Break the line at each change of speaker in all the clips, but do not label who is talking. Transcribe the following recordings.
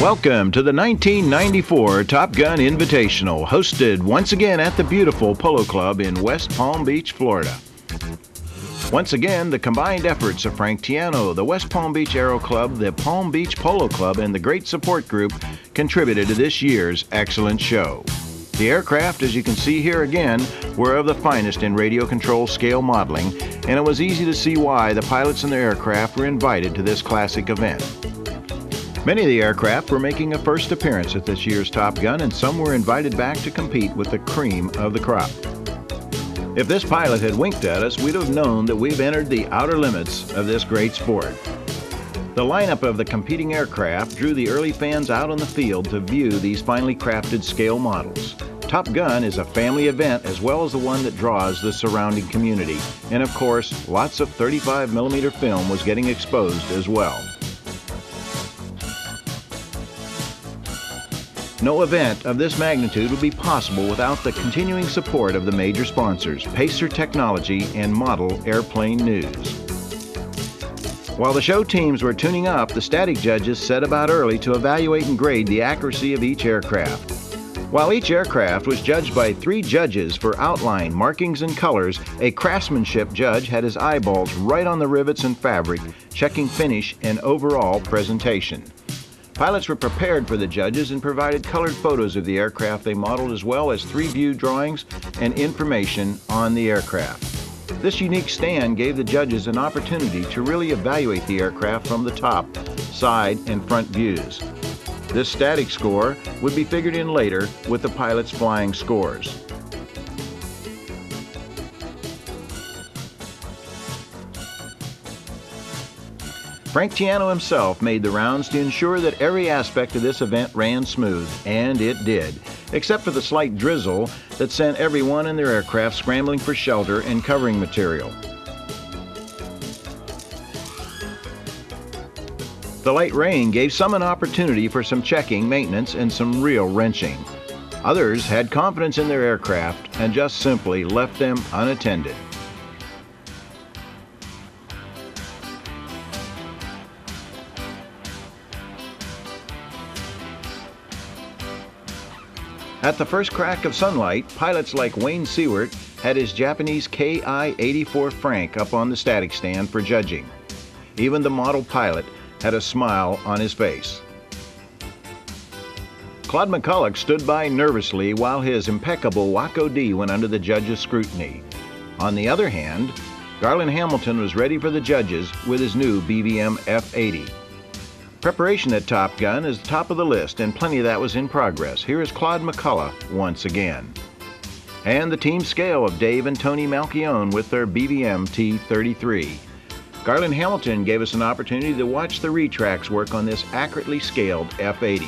Welcome to the 1994 Top Gun Invitational, hosted once again at the beautiful Polo Club in West Palm Beach, Florida. Once again, the combined efforts of Frank Tiano, the West Palm Beach Aero Club, the Palm Beach Polo Club, and the Great Support Group contributed to this year's excellent show. The aircraft, as you can see here again, were of the finest in radio control scale modeling, and it was easy to see why the pilots and their aircraft were invited to this classic event. Many of the aircraft were making a first appearance at this year's Top Gun, and some were invited back to compete with the cream of the crop. If this pilot had winked at us, we'd have known that we've entered the outer limits of this great sport. The lineup of the competing aircraft drew the early fans out on the field to view these finely crafted scale models. Top Gun is a family event as well as the one that draws the surrounding community, and of course, lots of 35mm film was getting exposed as well. No event of this magnitude would be possible without the continuing support of the major sponsors, Pacer Technology and Model Airplane News. While the show teams were tuning up, the static judges set about early to evaluate and grade the accuracy of each aircraft. While each aircraft was judged by 3 judges for outline, markings, and colors, a craftsmanship judge had his eyeballs right on the rivets and fabric, checking finish and overall presentation. Pilots were prepared for the judges and provided colored photos of the aircraft they modeled, as well as 3-view drawings and information on the aircraft. This unique stand gave the judges an opportunity to really evaluate the aircraft from the top, side, and front views. This static score would be figured in later with the pilots' flying scores. Frank Tiano himself made the rounds to ensure that every aspect of this event ran smooth, and it did, except for the slight drizzle that sent everyone in their aircraft scrambling for shelter and covering material. The light rain gave some an opportunity for some checking, maintenance, and some real wrenching. Others had confidence in their aircraft and just simply left them unattended. At the first crack of sunlight, pilots like Wayne Seward had his Japanese Ki-84 Frank up on the static stand for judging. Even the model pilot had a smile on his face. Claude McCulloch stood by nervously while his impeccable Waco D went under the judges' scrutiny. On the other hand, Garland Hamilton was ready for the judges with his new BVM F-80. Preparation at Top Gun is the top of the list, and plenty of that was in progress. Here is Claude McCulloch once again. And the team scale of Dave and Tony Malchione with their BVM T-33. Garland Hamilton gave us an opportunity to watch the retracts work on this accurately scaled F-80.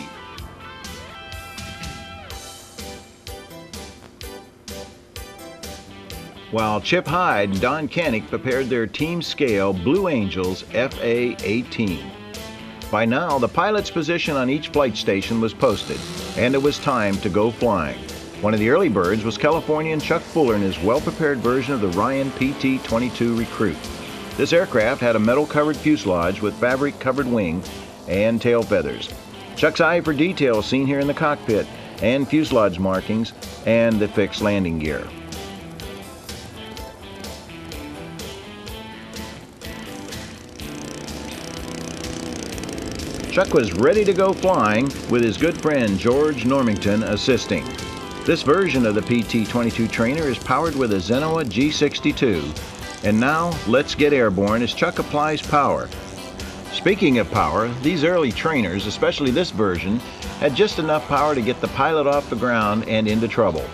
While Chip Hyde and Don Canick prepared their team scale Blue Angels FA-18. By now, the pilot's position on each flight station was posted, and it was time to go flying. One of the early birds was Californian Chuck Fuller in his well-prepared version of the Ryan PT-22 Recruit. This aircraft had a metal-covered fuselage with fabric-covered wing and tail feathers. Chuck's eye for detail seen here in the cockpit, and fuselage markings, and the fixed landing gear. Chuck was ready to go flying with his good friend George Normington assisting. This version of the PT-22 trainer is powered with a Zenoa G62. And now, let's get airborne as Chuck applies power. Speaking of power, these early trainers, especially this version, had just enough power to get the pilot off the ground and into trouble.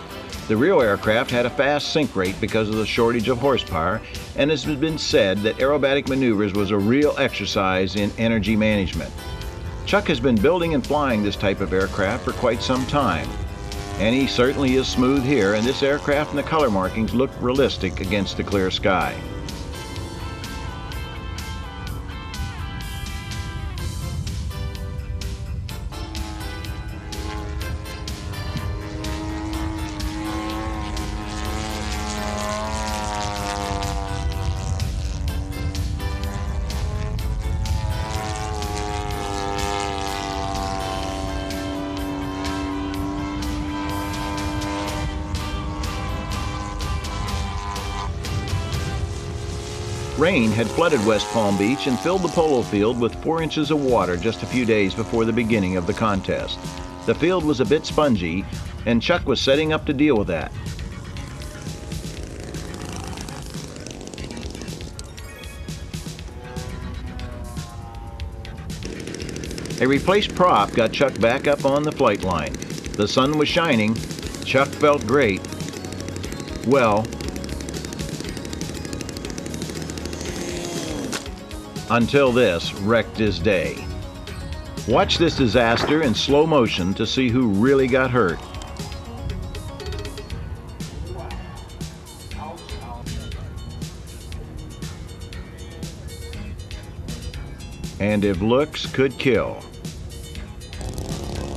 The real aircraft had a fast sink rate because of the shortage of horsepower, and it has been said that aerobatic maneuvers was a real exercise in energy management. Chuck has been building and flying this type of aircraft for quite some time, and he certainly is smooth here, and this aircraft and the color markings look realistic against the clear sky. Rain had flooded West Palm Beach and filled the polo field with 4 inches of water just a few days before the beginning of the contest. The field was a bit spongy, and Chuck was setting up to deal with that. A replaced prop got Chuck back up on the flight line. The sun was shining. Chuck felt great. Well, until this wrecked his day. Watch this disaster in slow motion to see who really got hurt. And if looks could kill.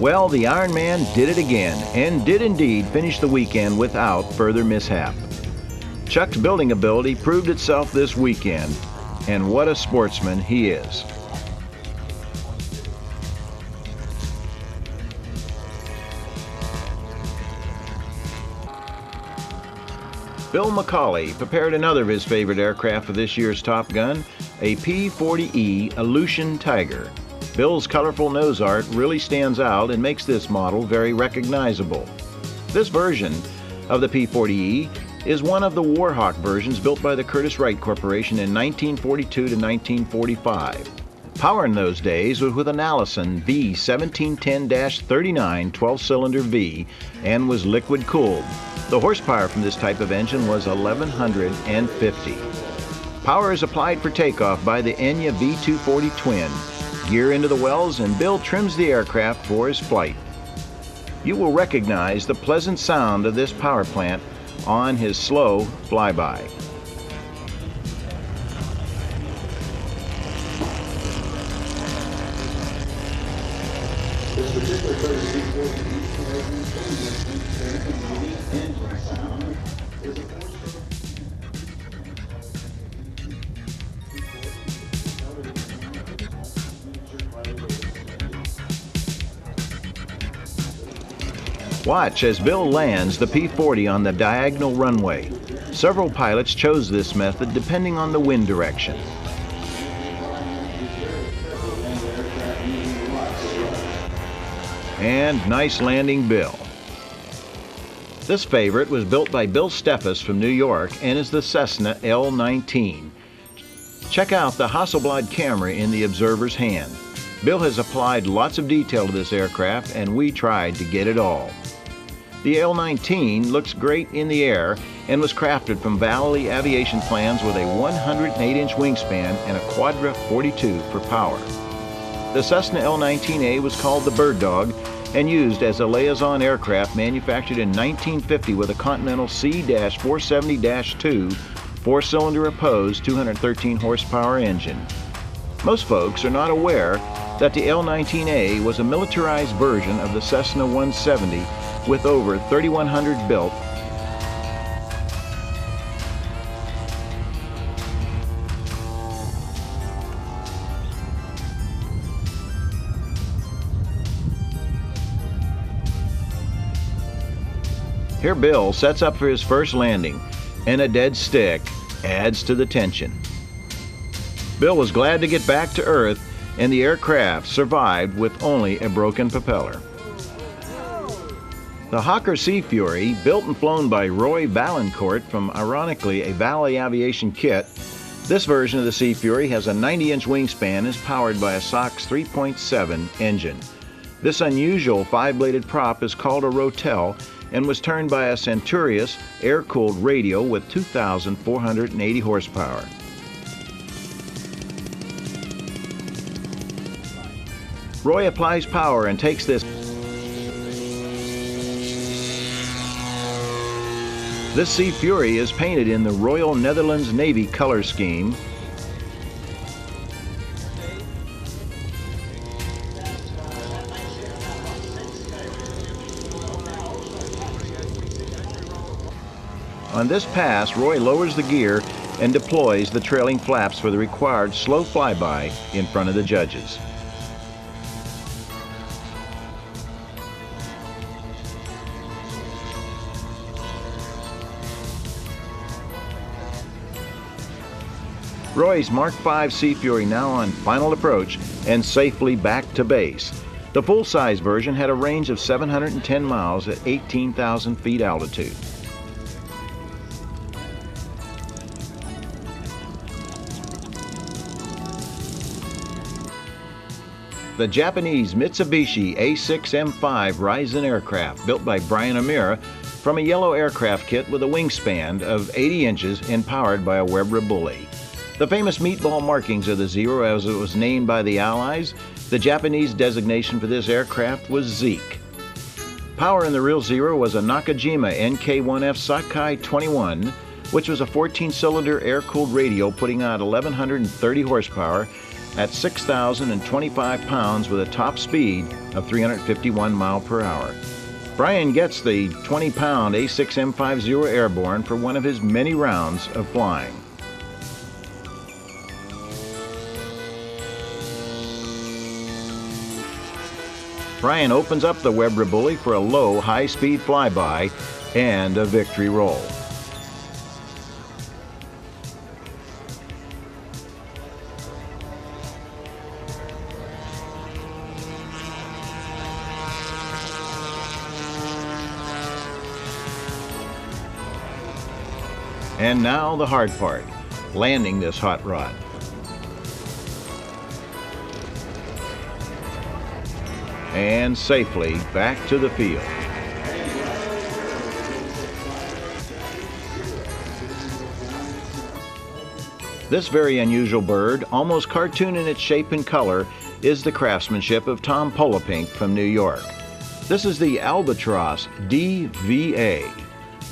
Well, the Iron Man did it again, and did indeed finish the weekend without further mishap. Chuck's building ability proved itself this weekend, and what a sportsman he is. Bill McCauley prepared another of his favorite aircraft for this year's Top Gun, a P-40E Aleutian Tiger. Bill's colorful nose art really stands out and makes this model very recognizable. This version of the P-40E is one of the Warhawk versions built by the Curtiss-Wright Corporation in 1942 to 1945. Power in those days was with an Allison V1710-39 12-cylinder V and was liquid-cooled. The horsepower from this type of engine was 1,150. Power is applied for takeoff by the Enya V240 twin. Gear into the wells and Bill trims the aircraft for his flight. You will recognize the pleasant sound of this power plant on his slow flyby.
This particular Curtiss engine sound is a
Watch as Bill lands the P-40 on the diagonal runway. Several pilots chose this method depending on the wind direction. And nice landing, Bill. This favorite was built by Bill Steffes from New York and is the Cessna L-19. Check out the Hasselblad camera in the observer's hand. Bill has applied lots of detail to this aircraft, and we tried to get it all. The L-19 looks great in the air and was crafted from Valley Aviation plans with a 108-inch wingspan and a Quadra 42 for power. The Cessna L-19A was called the Bird Dog and used as a liaison aircraft manufactured in 1950 with a Continental C-470-2 4-cylinder opposed 213 horsepower engine. Most folks are not aware that the L-19A was a militarized version of the Cessna 170 with over 3,100 built. Here Bill sets up for his first landing, and a dead stick adds to the tension. Bill was glad to get back to Earth, and the aircraft survived with only a broken propeller. The Hawker Sea Fury, built and flown by Roy Valancourt from, ironically, a Valley Aviation kit, this version of the Sea Fury has a 90-inch wingspan and is powered by a SOX 3.7 engine. This unusual 5-bladed prop is called a Rotel and was turned by a Centurious air-cooled radio with 2,480 horsepower. Roy applies power and takes this. This Sea Fury is painted in the Royal Netherlands Navy color scheme. On this pass, Roy lowers the gear and deploys the trailing flaps for the required slow flyby in front of the judges. Roy's Mark V Sea Fury now on final approach and safely back to base. The full-size version had a range of 710 miles at 18,000 feet altitude. The Japanese Mitsubishi A6M5 Ryzen aircraft, built by Brian Amira from a yellow aircraft kit with a wingspan of 80 inches and powered by a Webra Bully. The famous meatball markings of the Zero, as it was named by the Allies, the Japanese designation for this aircraft was Zeke. Power in the real Zero was a Nakajima NK1F Sakai 21, which was a 14-cylinder air-cooled radial putting out 1,130 horsepower at 6,025 pounds with a top speed of 351 miles per hour. Brian gets the 20-pound A6M50 airborne for one of his many rounds of flying. Brian opens up the Webra Bully for a low, high-speed flyby and a victory roll. And now the hard part, landing this hot rod. And safely back to the field. This very unusual bird, almost cartoon in its shape and color, is the craftsmanship of Tom Polopink from New York. This is the Albatross DVA.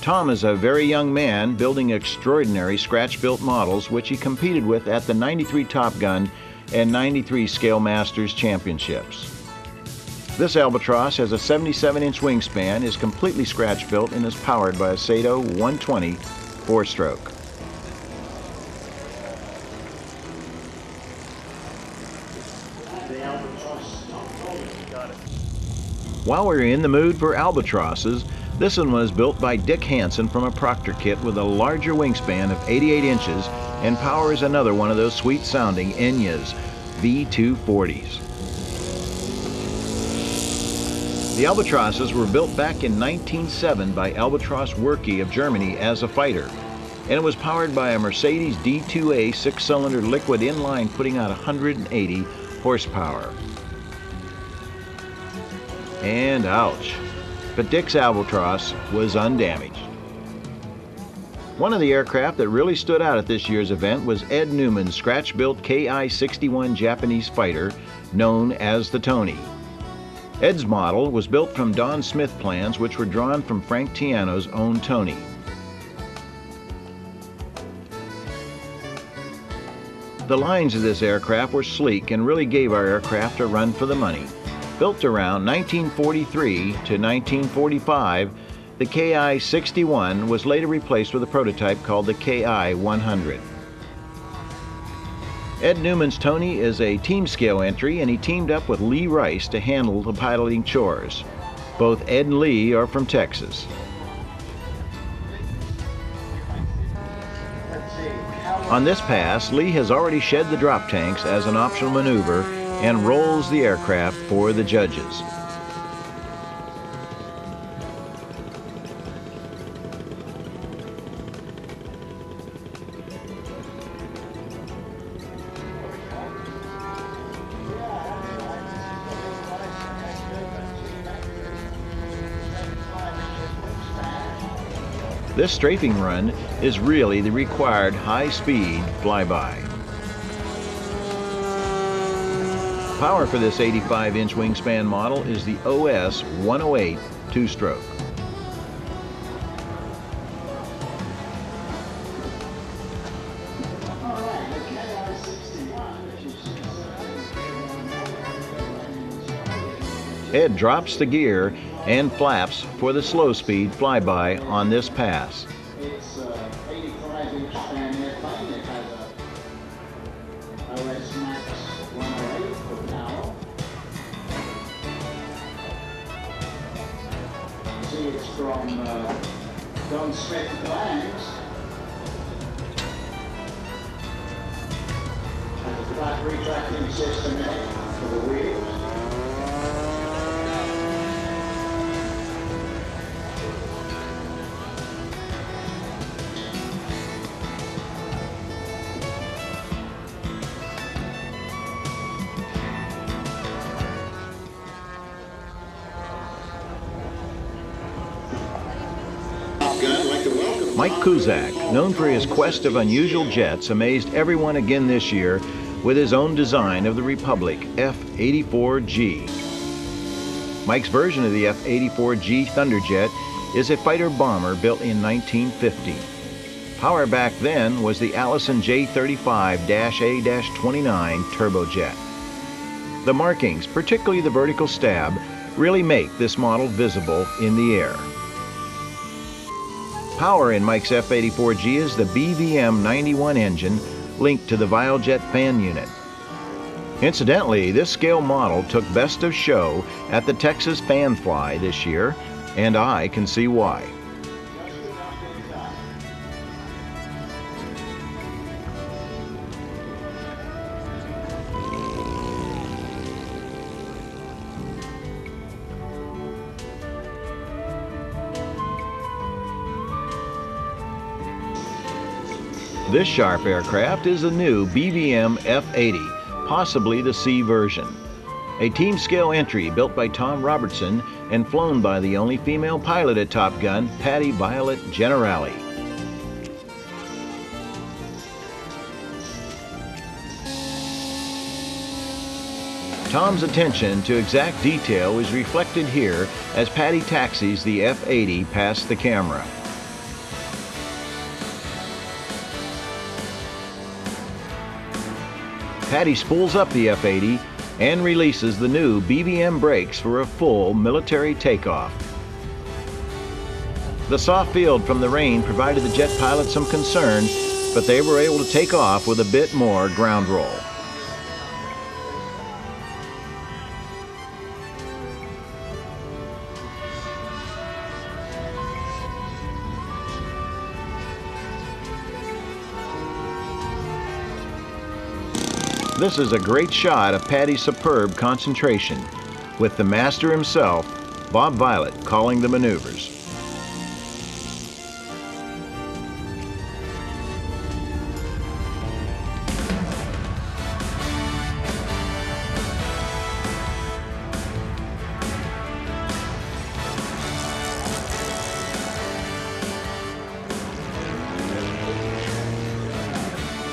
Tom is a very young man building extraordinary scratch-built models which he competed with at the 93 Top Gun and 93 Scale Masters Championships. This Albatross has a 77-inch wingspan, is completely scratch-built, and is powered by a Sato 120 4-stroke. While we're in the mood for albatrosses, this one was built by Dick Hansen from a Proctor kit with a larger wingspan of 88 inches and powers another one of those sweet-sounding Enyas V240s. The Albatrosses were built back in 1907 by Albatros Werke of Germany as a fighter, and it was powered by a Mercedes D2A 6-cylinder liquid inline putting out 180 horsepower. And ouch, but Dick's Albatross was undamaged. One of the aircraft that really stood out at this year's event was Ed Newman's scratch-built Ki-61 Japanese fighter known as the Tony. Ed's model was built from Don Smith plans which were drawn from Frank Tiano's own Tony. The lines of this aircraft were sleek and really gave our aircraft a run for the money. Built around 1943 to 1945, the Ki-61 was later replaced with a prototype called the Ki-100. Ed Newman's Tony is a team scale entry, and he teamed up with Lee Rice to handle the piloting chores. Both Ed and Lee are from Texas. On this pass, Lee has already shed the drop tanks as an optional maneuver and rolls the aircraft for the judges. This strafing run is really the required high-speed flyby. Power for this 85-inch wingspan model is the OS 108 two-stroke. Ed drops the gear and flaps for the slow-speed flyby on this pass.
It's 85-inch span airplane. It has a OS Max 108 for power. See, it's from Don Smith plans. flat retracting system in it for the wheels.
Mike Kuzak, known for his quest of unusual jets, amazed everyone again this year with his own design of the Republic F-84G. Mike's version of the F-84G Thunderjet is a fighter bomber built in 1950. Power back then was the Allison J35-A-29 turbojet. The markings, particularly the vertical stab, really make this model visible in the air. Power in Mike's F-84G is the BVM-91 engine linked to the Vilejet fan unit. Incidentally, this scale model took Best of Show at the Texas Fan Fly this year, and I can see why. This sharp aircraft is a new BVM F-80, possibly the C version. A team scale entry built by Tom Robertson and flown by the only female pilot at Top Gun, Patty Violet Generali. Tom's attention to exact detail is reflected here as Patty taxis the F-80 past the camera. Patty spools up the F-80 and releases the new BVM brakes for a full military takeoff. The soft field from the rain provided the jet pilot some concern, but they were able to take off with a bit more ground roll. This is a great shot of Patty's superb concentration, with the master himself, Bob Violet, calling the maneuvers.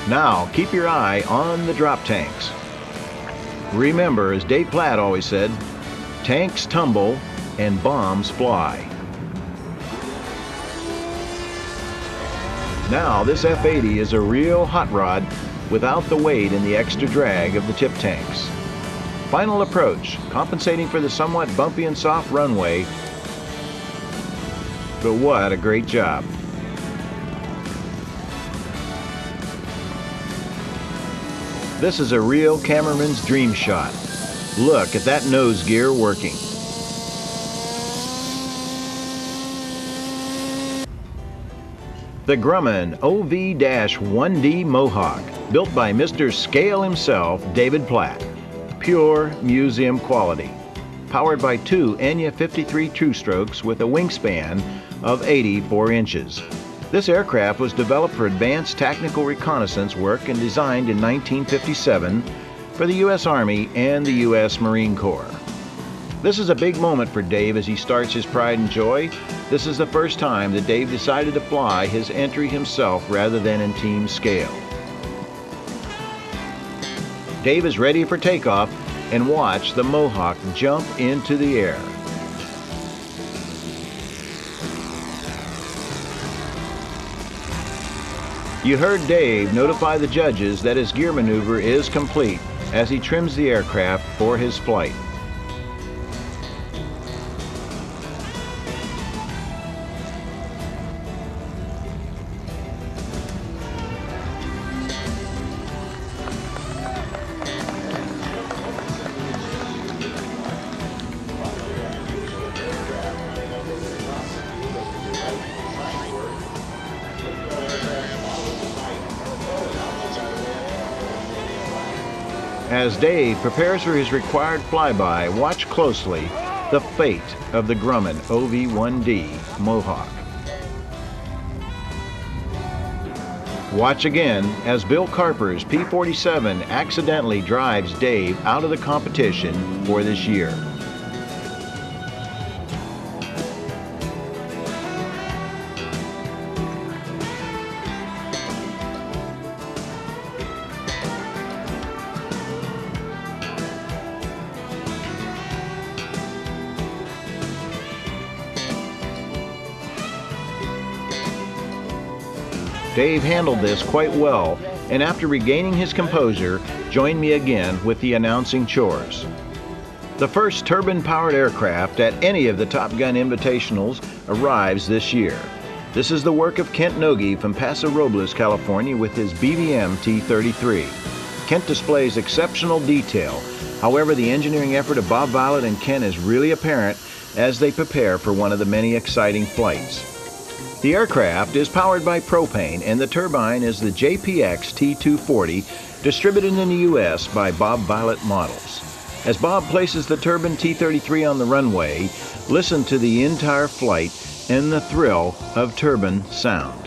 Now, keep your eye on the drop tanks. Remember, as Dave Platt always said, tanks tumble and bombs fly. Now, this F-80 is a real hot rod without the weight and the extra drag of the tip tanks. Final approach, compensating for the somewhat bumpy and soft runway, but what a great job. This is a real cameraman's dream shot. Look at that nose gear working. The Grumman OV-1D Mohawk, built by Mr. Scale himself, David Platt. Pure museum quality. Powered by two Enya 53 two-strokes with a wingspan of 84 inches. This aircraft was developed for advanced tactical reconnaissance work and designed in 1957 for the U.S. Army and the U.S. Marine Corps. This is a big moment for Dave as he starts his pride and joy. This is the first time that Dave decided to fly his entry himself rather than in team scale. Dave is ready for takeoff, and watch the Mohawk jump into the air. You heard Dave notify the judges that his gear maneuver is complete as he trims the aircraft for his flight. As Dave prepares for his required flyby, watch closely the fate of the Grumman OV-1D Mohawk. Watch again as Bill Carper's P-47 accidentally drives Dave out of the competition for this year. Dave handled this quite well, and after regaining his composure, joined me again with the announcing chores. The first turbine-powered aircraft at any of the Top Gun Invitationals arrives this year. This is the work of Kent Nogi from Paso Robles, California, with his BVM T-33. Kent displays exceptional detail. However, the engineering effort of Bob Violet and Kent is really apparent as they prepare for one of the many exciting flights. The aircraft is powered by propane, and the turbine is the JPX T240, distributed in the U.S. by Bob Violet Models. As Bob places the turbine T-33 on the runway, listen to the entire flight and the thrill of turbine sound.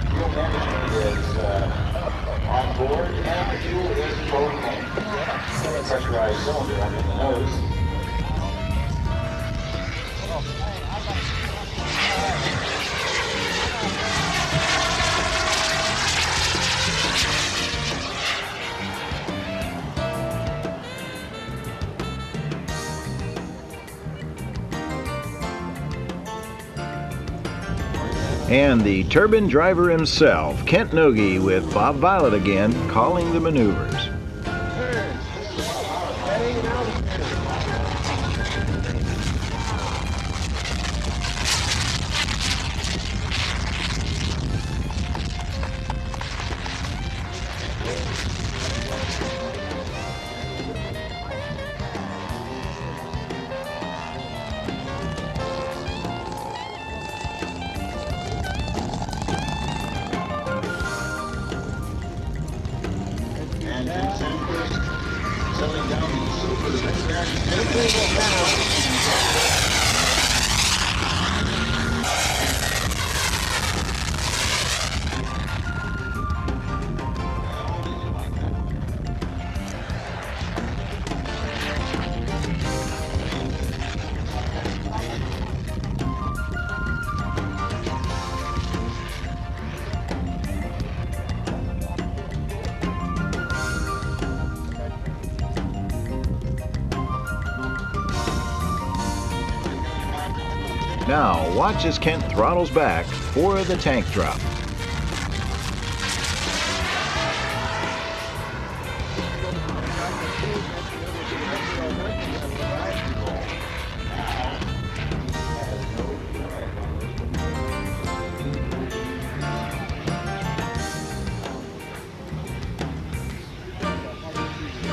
Fuel management is on board, and the fuel is propane. Pressurized cylinder under the nose.
And the turbine driver himself, Kent Nogi, with Bob Violet again, calling the maneuvers. Now, watch as Kent throttles back for the tank drop.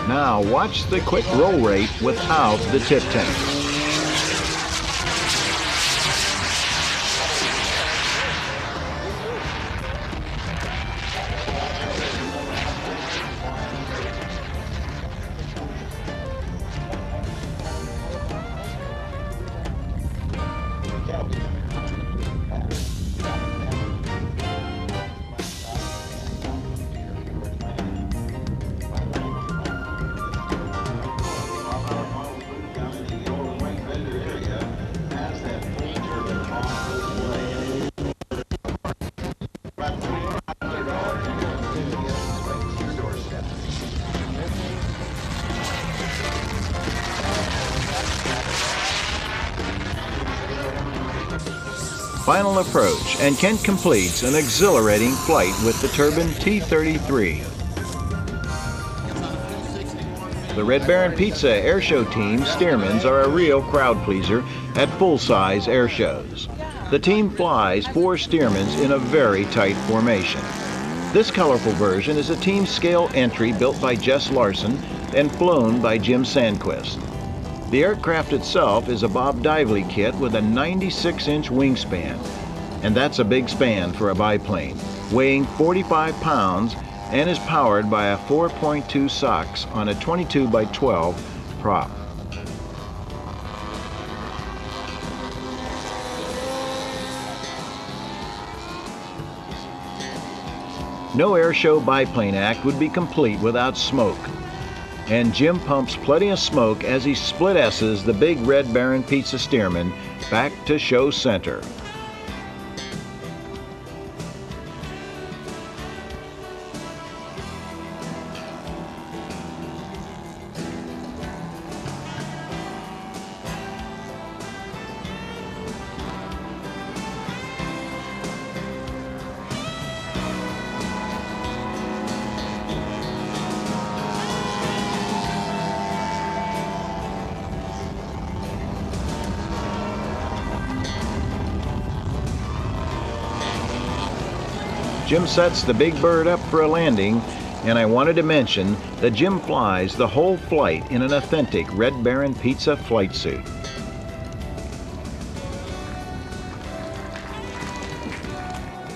Now, watch the quick roll rate without the tip tank. Final approach, and Kent completes an exhilarating flight with the turbine T-33. The Red Baron Pizza Airshow Team Stearmans are a real crowd pleaser at full-size air shows. The team flies 4 Stearmans in a very tight formation. This colorful version is a team scale entry built by Jess Larson and flown by Jim Sandquist. The aircraft itself is a Bob Dively kit with a 96-inch wingspan, and that's a big span for a biplane, weighing 45 pounds and is powered by a 4.2 Sox on a 22 by 12 prop. No airshow biplane act would be complete without smoke, and Jim pumps plenty of smoke as he split S's the big Red Baron Pizza Stearman back to show center. Jim sets the big bird up for a landing, and I wanted to mention that Jim flies the whole flight in an authentic Red Baron Pizza flight suit.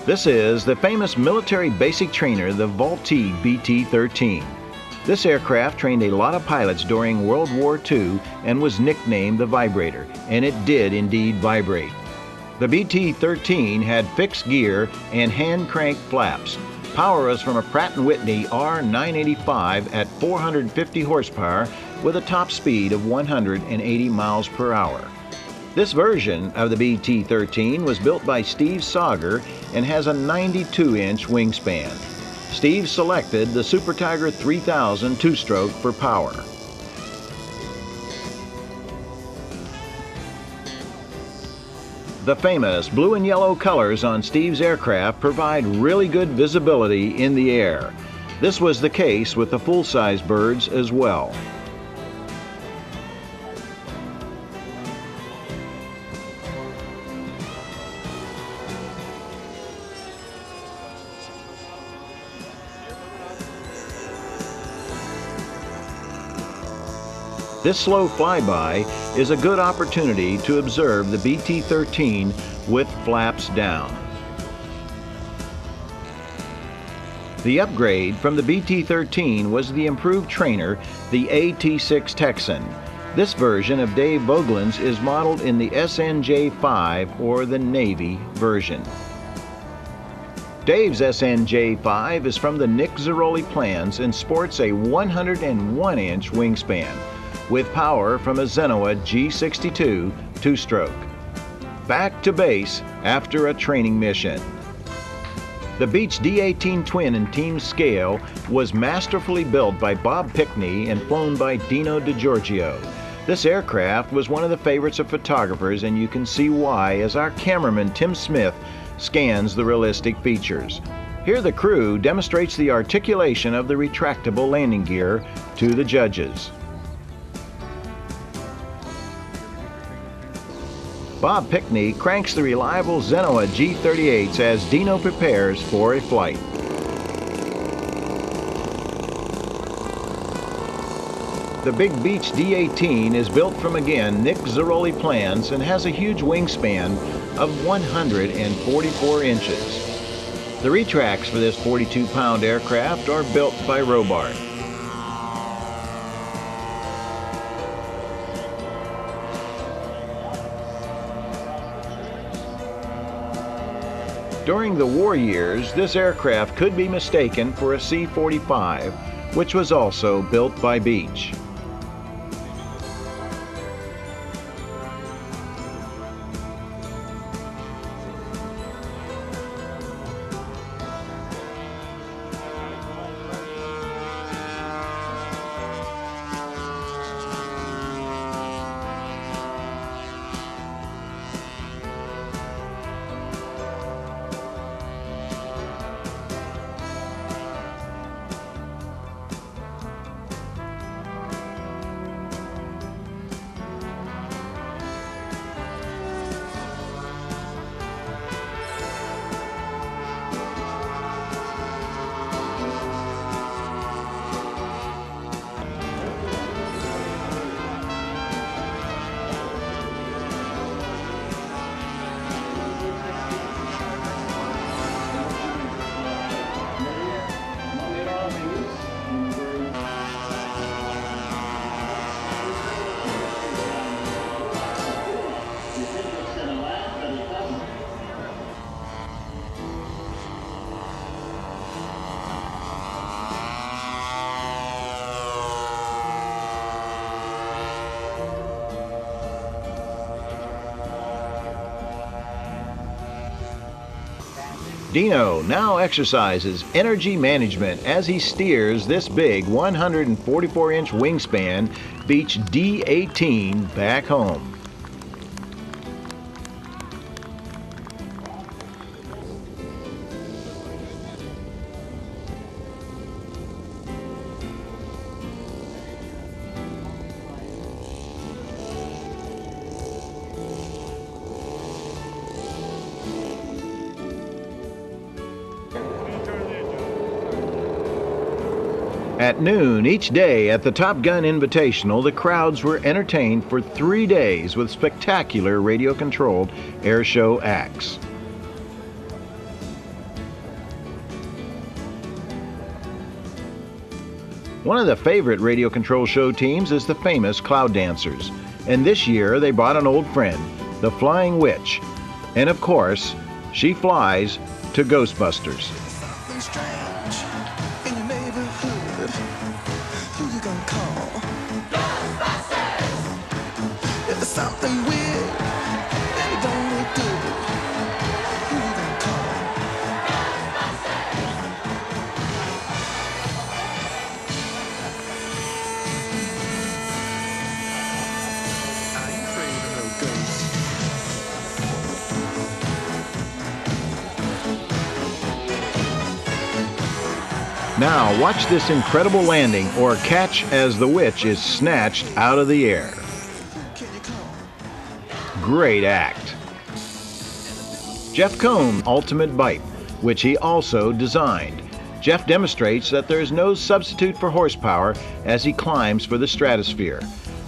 This is the famous military basic trainer, the Vultee BT-13. This aircraft trained a lot of pilots during World War II and was nicknamed the Vibrator, and it did indeed vibrate. The BT-13 had fixed gear and hand crank flaps. Power was from a Pratt & Whitney R985 at 450 horsepower with a top speed of 180 miles per hour. This version of the BT-13 was built by Steve Sauger and has a 92-inch wingspan. Steve selected the Super Tiger 3000 two-stroke for power. The famous blue and yellow colors on Steve's aircraft provide really good visibility in the air. This was the case with the full-size birds as well. This slow flyby is a good opportunity to observe the BT-13 with flaps down. The upgrade from the BT-13 was the improved trainer, the AT-6 Texan. This version of Dave Vogelin's is modeled in the SNJ-5 or the Navy version. Dave's SNJ-5 is from the Nick Zeroli plans and sports a 101-inch wingspan, with power from a Zenoa G62 two-stroke. Back to base after a training mission. The Beech D-18 twin in team scale was masterfully built by Bob Pickney and flown by Dino DiGiorgio. This aircraft was one of the favorites of photographers, and you can see why as our cameraman Tim Smith scans the realistic features. Here the crew demonstrates the articulation of the retractable landing gear to the judges. Bob Pickney cranks the reliable Zenoa G38s as Dino prepares for a flight. The big Beech D-18 is built from, again, Nick Zeroli plans and has a huge wingspan of 144 inches. The retracts for this 42-pound aircraft are built by Robart. During the war years, this aircraft could be mistaken for a C-45, which was also built by Beech. Dino now exercises energy management as he steers this big 144-inch wingspan Beech D18 back home. At noon each day at the Top Gun Invitational, the crowds were entertained for 3 days with spectacular radio-controlled air show acts. One of the favorite radio control show teams is the famous Cloud Dancers, and this year they brought an old friend, the Flying Witch, and of course, she flies to Ghostbusters.
Something weird, and it don't look good. Who you gonna call? I ain't afraid of no ghosts.
Now watch this incredible landing or catch as the witch is snatched out of the air. Great act. Jeff Combs' ultimate bite, which he also designed. Jeff demonstrates that there is no substitute for horsepower as he climbs for the stratosphere.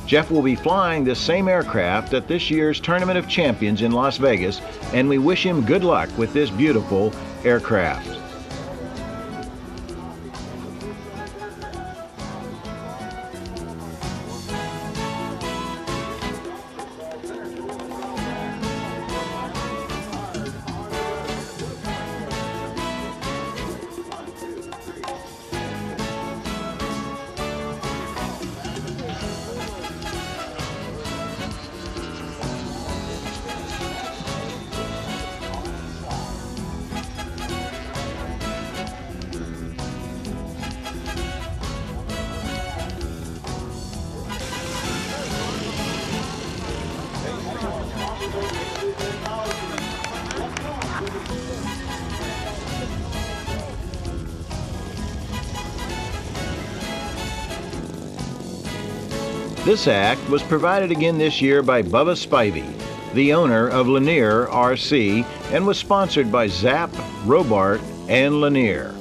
Jeff will be flying this same aircraft at this year's Tournament of Champions in Las Vegas, and we wish him good luck with this beautiful aircraft. This act was provided again this year by Bubba Spivey, the owner of Lanier RC, and was sponsored by Zapp, Robart, and Lanier.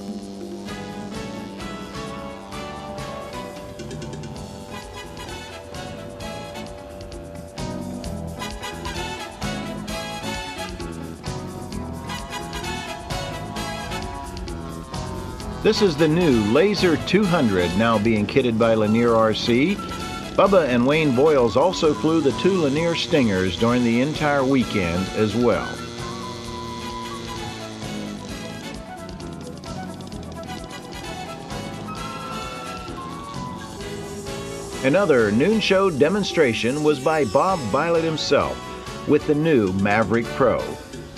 This is the new Laser 200 now being kitted by Lanier RC. Bubba and Wayne Boyles also flew the 2 Lanier Stingers during the entire weekend as well. Another noon show demonstration was by Bob Violet himself with the new Maverick Pro.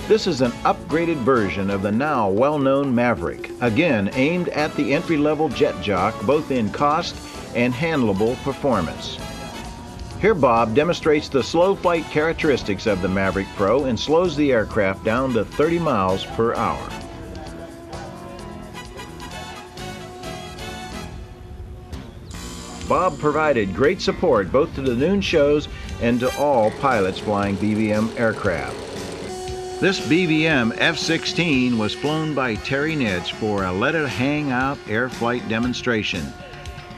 This is an upgraded version of the now well-known Maverick, again aimed at the entry-level jet jock both in cost and handleable performance. Here Bob demonstrates the slow flight characteristics of the Maverick Pro and slows the aircraft down to 30 miles per hour. Bob provided great support both to the noon shows and to all pilots flying BVM aircraft. This BVM F-16 was flown by Terry Nitsch for a Let It Hang Out air flight demonstration.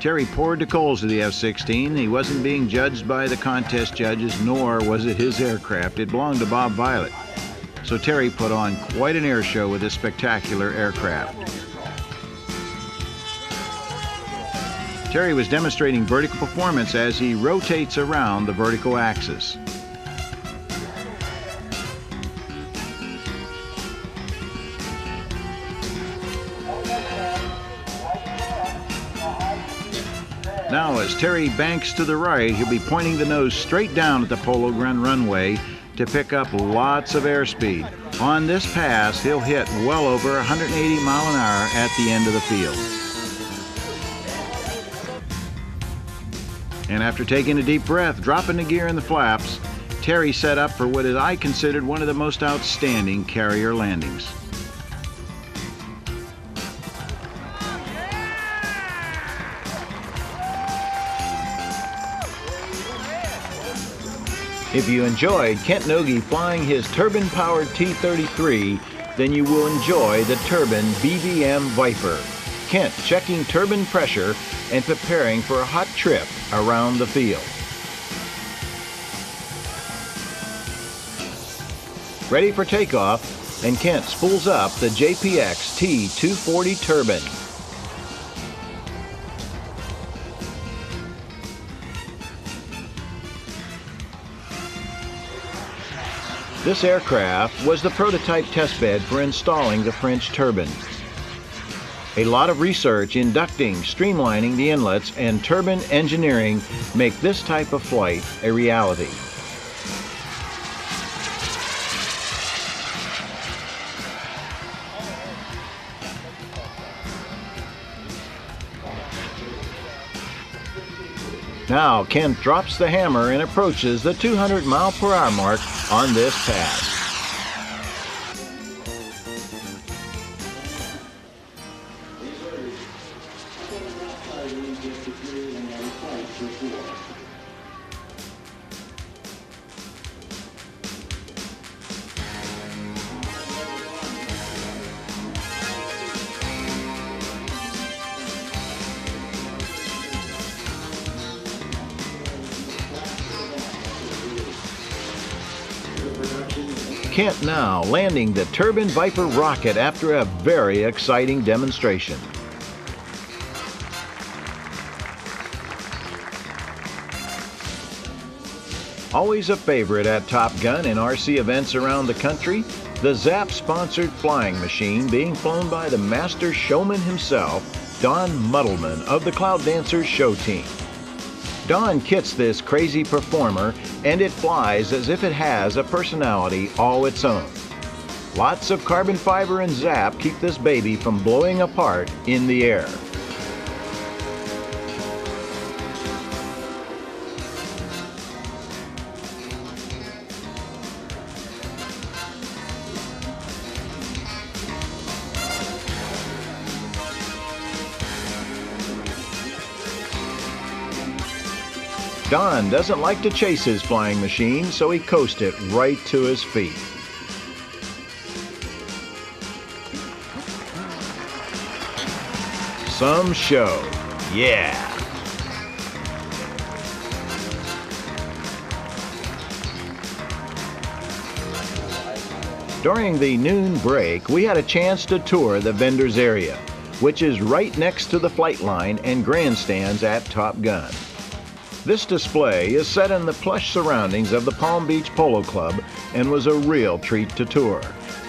Terry poured the coals to the F-16. He wasn't being judged by the contest judges, nor was it his aircraft. It belonged to Bob Violet. So Terry put on quite an air show with this spectacular aircraft. Terry was demonstrating vertical performance as he rotates around the vertical axis. Now, as Terry banks to the right, he'll be pointing the nose straight down at the Polo Ground runway to pick up lots of airspeed. On this pass, he'll hit well over 180 mile an hour at the end of the field. And after taking a deep breath, dropping the gear in the flaps, Terry set up for what I considered one of the most outstanding carrier landings. If you enjoyed Kent Nogi flying his turbine-powered T-33, then you will enjoy the Turbine BVM Viper. Kent checking turbine pressure and preparing for a hot trip around the field. Ready for takeoff, and Kent spools up the JPX T-240 turbine. This aircraft was the prototype testbed for installing the French turbine. A lot of research, inducting, streamlining the inlets, and turbine engineering make this type of flight a reality. Now Kent drops the hammer and approaches the 200 mile per hour mark on this pass. Kent now landing the Turbine Viper rocket after a very exciting demonstration. Always a favorite at Top Gun and RC events around the country, the ZAP-sponsored flying machine being flown by the master showman himself, Don Muddleman of the Cloud Dancers show team. Don kits this crazy performer, and it flies as if it has a personality all its own. Lots of carbon fiber and ZAP keep this baby from blowing apart in the air. Don doesn't like to chase his flying machine, so he coasts it right to his feet. Some show, yeah. During the noon break, we had a chance to tour the vendors area, which is right next to the flight line and grandstands at Top Gun. This display is set in the plush surroundings of the Palm Beach Polo Club and was a real treat to tour.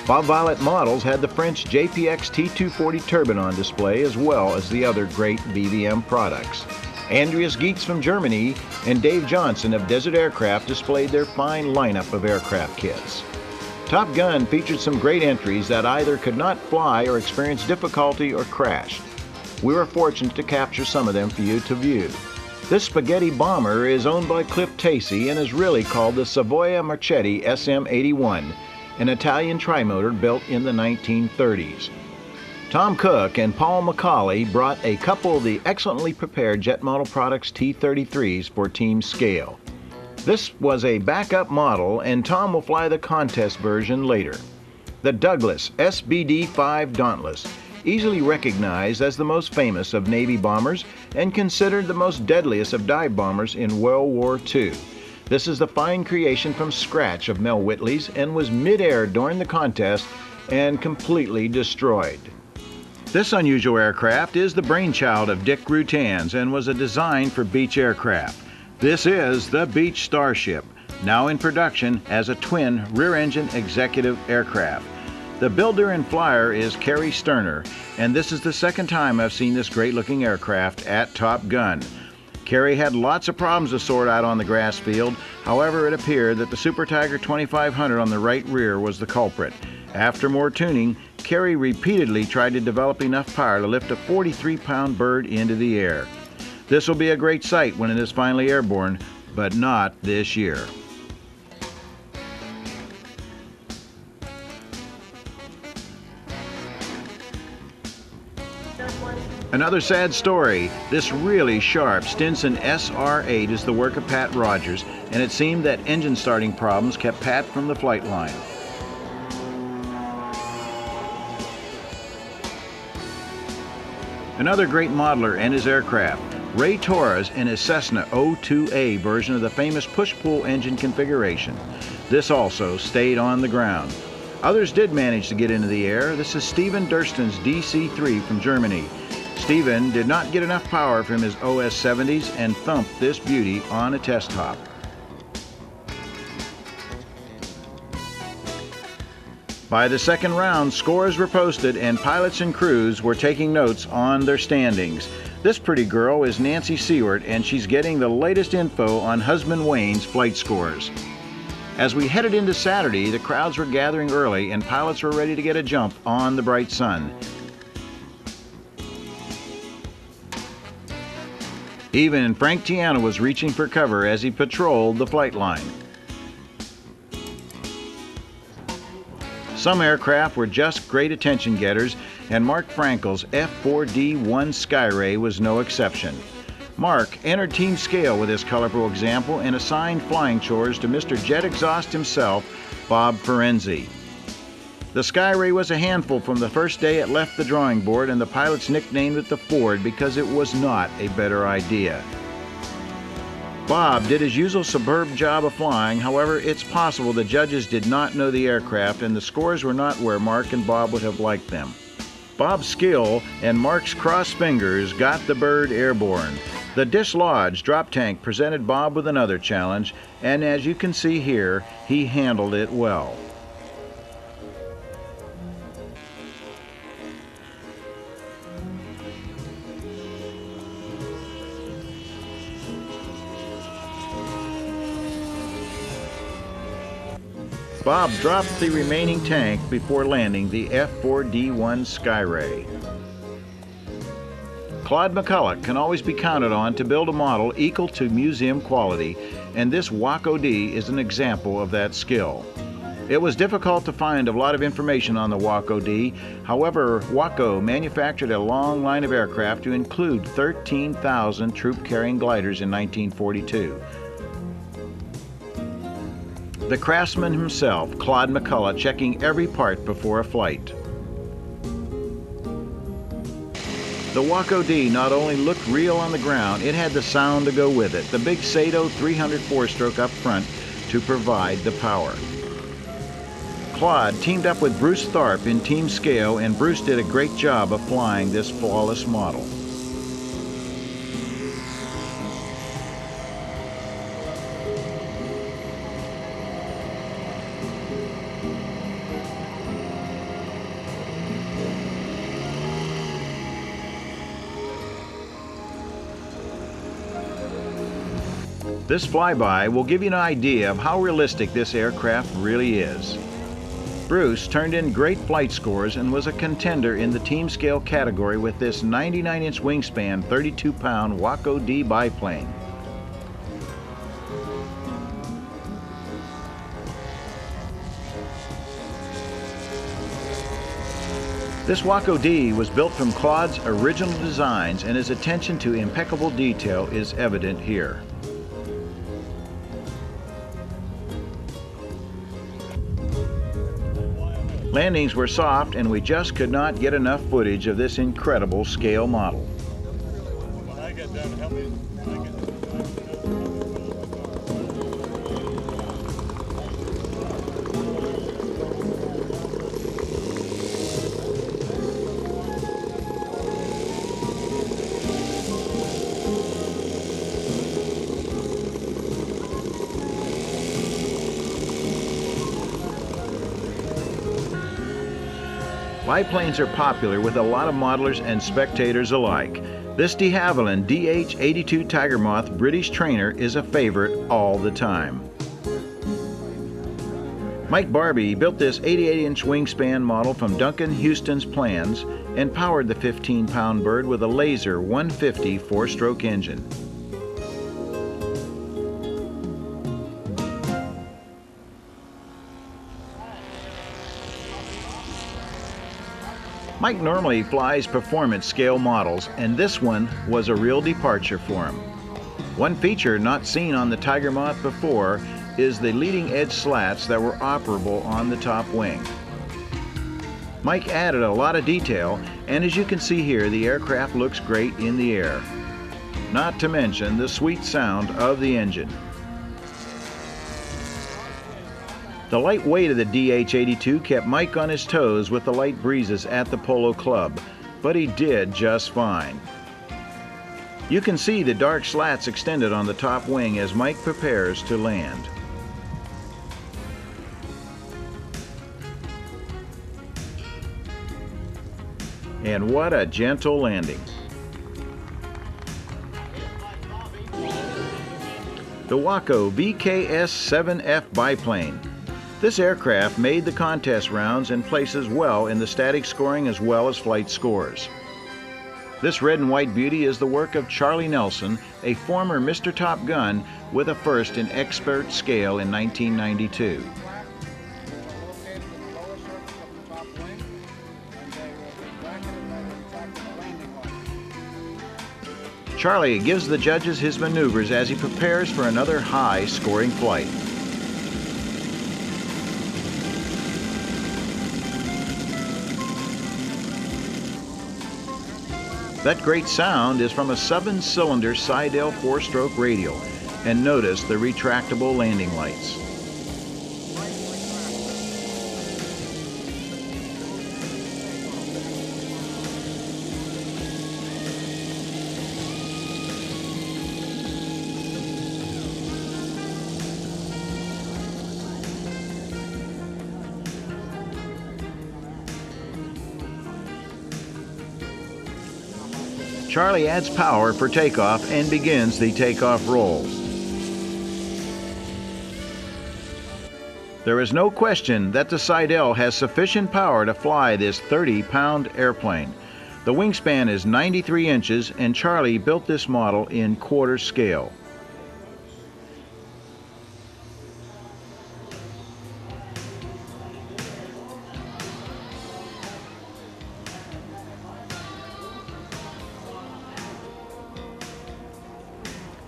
Bob Violet Models had the French JPX T-240 turbine on display, as well as the other great BVM products. Andreas Geetz from Germany and Dave Johnson of Desert Aircraft displayed their fine lineup of aircraft kits. Top Gun featured some great entries that either could not fly or experienced difficulty or crashed. We were fortunate to capture some of them for you to view. This spaghetti bomber is owned by Cliff Tacey and is really called the Savoia Marchetti SM-81, an Italian trimotor built in the 1930s. Tom Cook and Paul McCauley brought a couple of the excellently prepared Jet Model Products T-33s for team scale. This was a backup model, and Tom will fly the contest version later. The Douglas SBD-5 Dauntless, easily recognized as the most famous of Navy bombers and considered the most deadliest of dive bombers in World War II. This is the fine creation from scratch of Mel Whitley's and was mid-air during the contest and completely destroyed. This unusual aircraft is the brainchild of Dick Rutan's and was a design for Beech Aircraft. This is the Beech Starship, now in production as a twin rear-engine executive aircraft. The builder and flyer is Kerry Sterner, and this is the second time I've seen this great-looking aircraft at Top Gun. Kerry had lots of problems to sort out on the grass field. However, it appeared that the Super Tiger 2500 on the right rear was the culprit. After more tuning, Kerry repeatedly tried to develop enough power to lift a 43-pound bird into the air. This will be a great sight when it is finally airborne, but not this year. Another sad story. This really sharp Stinson SR-8 is the work of Pat Rogers, and it seemed that engine starting problems kept Pat from the flight line. Another great modeler and his aircraft, Ray Torres in his Cessna 02A version of the famous push-pull engine configuration. This also stayed on the ground. Others did manage to get into the air. This is Stephen Durston's DC-3 from Germany. Stephen did not get enough power from his OS-70s and thumped this beauty on a test hop. By the second round, scores were posted and pilots and crews were taking notes on their standings. This pretty girl is Nancy Seward, and she's getting the latest info on husband Wayne's flight scores. As we headed into Saturday, the crowds were gathering early and pilots were ready to get a jump on the bright sun. Even Frank Tiana was reaching for cover as he patrolled the flight line. Some aircraft were just great attention getters, and Mark Frankel's F4D-1 Skyray was no exception. Mark entered team scale with this colorful example and assigned flying chores to Mr. Jet Exhaust himself, Bob Ferenzi. The Skyray was a handful from the first day it left the drawing board, and the pilots nicknamed it the Ford because it was not a better idea. Bob did his usual superb job of flying. However, it's possible the judges did not know the aircraft and the scores were not where Mark and Bob would have liked them. Bob's skill and Mark's crossed fingers got the bird airborne. The dislodged drop tank presented Bob with another challenge, and as you can see here, he handled it well. Bob dropped the remaining tank before landing the F4D-1 Skyray. Claude McCulloch can always be counted on to build a model equal to museum quality, and this Waco-D is an example of that skill. It was difficult to find a lot of information on the Waco-D. However, Waco manufactured a long line of aircraft to include 13,000 troop-carrying gliders in 1942. The craftsman himself, Claude McCulloch, checking every part before a flight. The Waco-D not only looked real on the ground, it had the sound to go with it. The big Sato 300 four-stroke up front to provide the power. Claude teamed up with Bruce Tharp in team scale, and Bruce did a great job of flying this flawless model. This flyby will give you an idea of how realistic this aircraft really is. Bruce turned in great flight scores and was a contender in the team scale category with this 99-inch wingspan, 32-pound Waco-D biplane. This Waco-D was built from Claude's original designs, and his attention to impeccable detail is evident here. Landings were soft, and we just could not get enough footage of this incredible scale model. Biplanes are popular with a lot of modelers and spectators alike. This de Havilland DH-82 Tiger Moth British trainer is a favorite all the time. Mike Barbie built this 88-inch wingspan model from Duncan Houston's plans and powered the 15-pound bird with a Laser 150 four-stroke engine. Mike normally flies performance scale models, and this one was a real departure for him. One feature not seen on the Tiger Moth before is the leading edge slats that were operable on the top wing. Mike added a lot of detail, and as you can see here, the aircraft looks great in the air. Not to mention the sweet sound of the engine. The light weight of the DH-82 kept Mike on his toes with the light breezes at the Polo Club, but he did just fine. You can see the dark slats extended on the top wing as Mike prepares to land. And what a gentle landing. The Waco VKS-7F biplane. This aircraft made the contest rounds and places well in the static scoring as well as flight scores. This red and white beauty is the work of Charlie Nelson, a former Mr. Top Gun with a first in expert scale in 1992. Charlie gives the judges his maneuvers as he prepares for another high-scoring flight. That great sound is from a 7-cylinder Seidel 4-stroke radial, and notice the retractable landing lights. Charlie adds power for takeoff and begins the takeoff roll. There is no question that the Seidel has sufficient power to fly this 30-pound airplane. The wingspan is 93 inches, and Charlie built this model in quarter scale.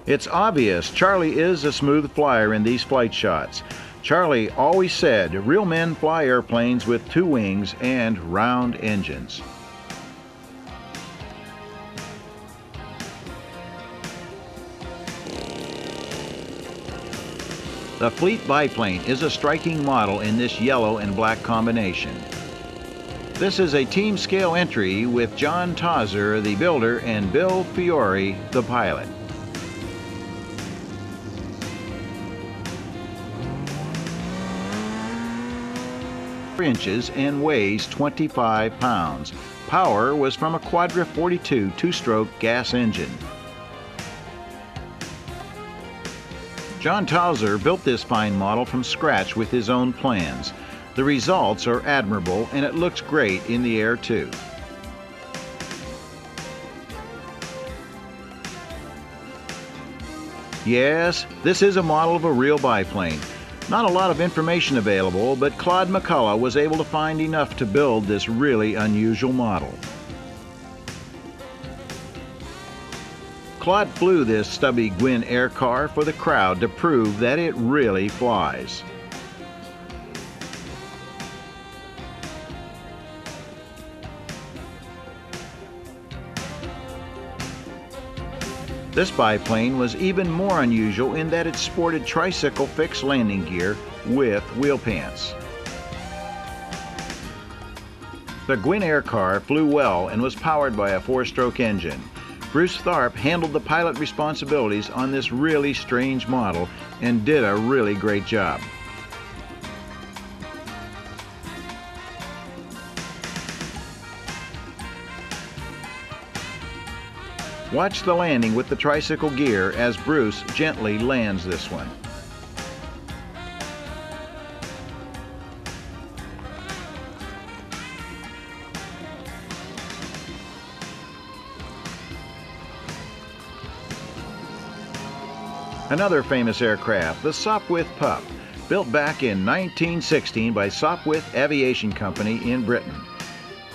It's obvious Charlie is a smooth flyer in these flight shots. Charlie always said real men fly airplanes with 2 wings and round engines. The Fleet biplane is a striking model in this yellow and black combination. This is a team scale entry with John Tauser, the builder, and Bill Fiore, the pilot. Inches and weighs 25 pounds. Power was from a Quadra 42 2-stroke gas engine. John Tauser built this fine model from scratch with his own plans. The results are admirable, and it looks great in the air too. Yes, this is a model of a real biplane. Not a lot of information available, but Claude McCullough was able to find enough to build this really unusual model. Claude flew this stubby Gwin Air car for the crowd to prove that it really flies. This biplane was even more unusual in that it sported tricycle fixed landing gear with wheel pants. The Gwin Air car flew well and was powered by a 4-stroke engine. Bruce Tharp handled the pilot responsibilities on this really strange model and did a really great job. Watch the landing with the tricycle gear as Bruce gently lands this one. Another famous aircraft, the Sopwith Pup, built back in 1916 by Sopwith Aviation Company in Britain.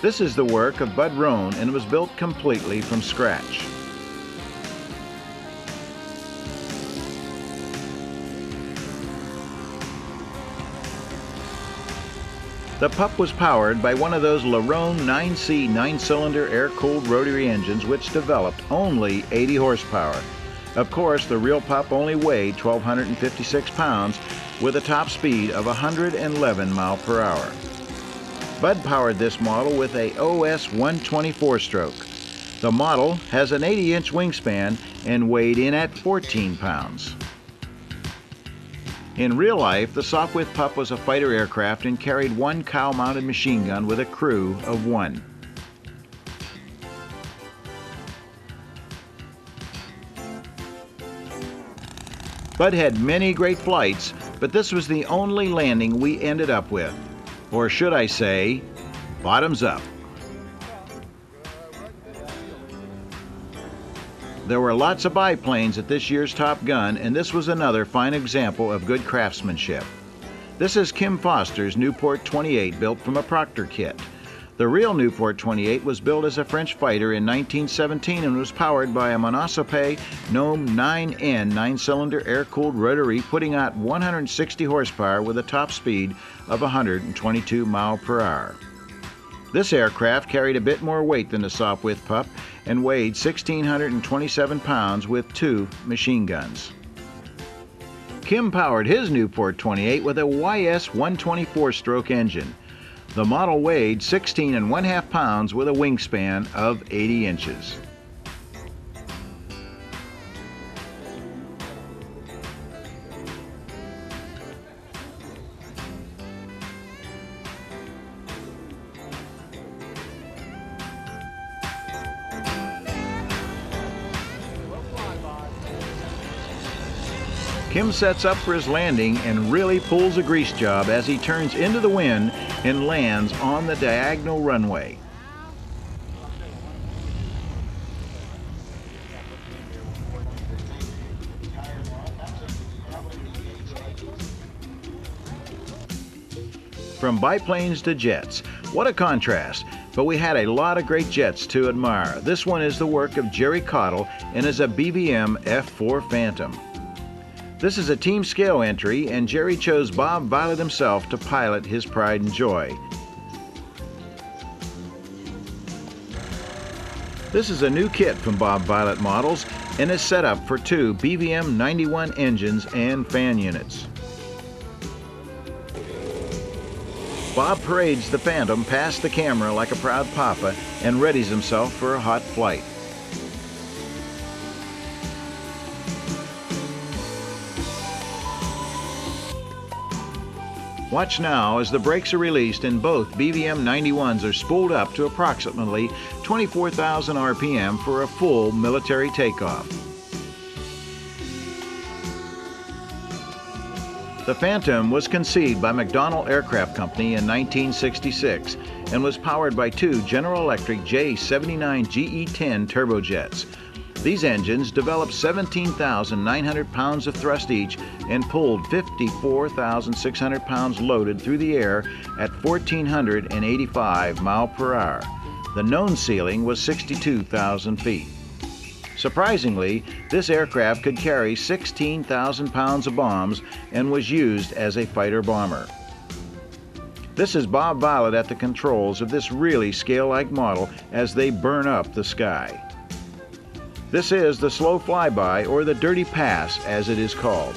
This is the work of Bud Rohn and was built completely from scratch. The Pup was powered by one of those Larone 9C 9-cylinder air-cooled rotary engines which developed only 80 horsepower. Of course, the real Pup only weighed 1,256 pounds with a top speed of 111 miles per hour. Bud powered this model with a OS 124-stroke. The model has an 80-inch wingspan and weighed in at 14 pounds. In real life, the Sopwith Pup was a fighter aircraft and carried one cow-mounted machine gun with a crew of 1. Bud had many great flights, but this was the only landing we ended up with. Or should I say, bottoms up. There were lots of biplanes at this year's Top Gun, and this was another fine example of good craftsmanship. This is Kim Foster's Nieuport 28 built from a Proctor kit. The real Nieuport 28 was built as a French fighter in 1917 and was powered by a Monosope Gnome 9N 9-cylinder air-cooled rotary, putting out 160 horsepower with a top speed of 122 miles per hour. This aircraft carried a bit more weight than the Sopwith Pup and weighed 1,627 pounds with 2 machine guns. Kim powered his Nieuport 28 with a YS 124-stroke engine. The model weighed 16½ pounds with a wingspan of 80 inches. Kim sets up for his landing and really pulls a grease job as he turns into the wind and lands on the diagonal runway. From biplanes to jets, what a contrast, but we had a lot of great jets to admire. This one is the work of Jerry Cottle and is a BVM F4 Phantom. This is a team scale entry, and Jerry chose Bob Violet himself to pilot his pride and joy. This is a new kit from Bob Violet Models and is set up for 2 BVM 91 engines and fan units. Bob parades the Phantom past the camera like a proud papa and readies himself for a hot flight. Watch now as the brakes are released and both BVM 91s are spooled up to approximately 24,000 RPM for a full military takeoff. The Phantom was conceived by McDonnell Aircraft Company in 1966 and was powered by 2 General Electric J79 GE10 turbojets. These engines developed 17,900 pounds of thrust each and pulled 54,600 pounds loaded through the air at 1,485 miles per hour. The known ceiling was 62,000 feet. Surprisingly, this aircraft could carry 16,000 pounds of bombs and was used as a fighter bomber. This is Bob Violet at the controls of this really scale-like model as they burn up the sky. This is the slow flyby, or the dirty pass as it is called.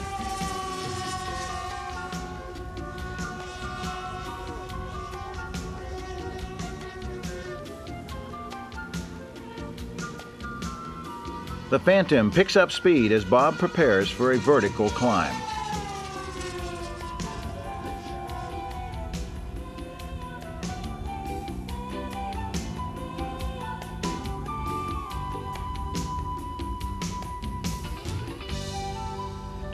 The Phantom picks up speed as Bob prepares for a vertical climb.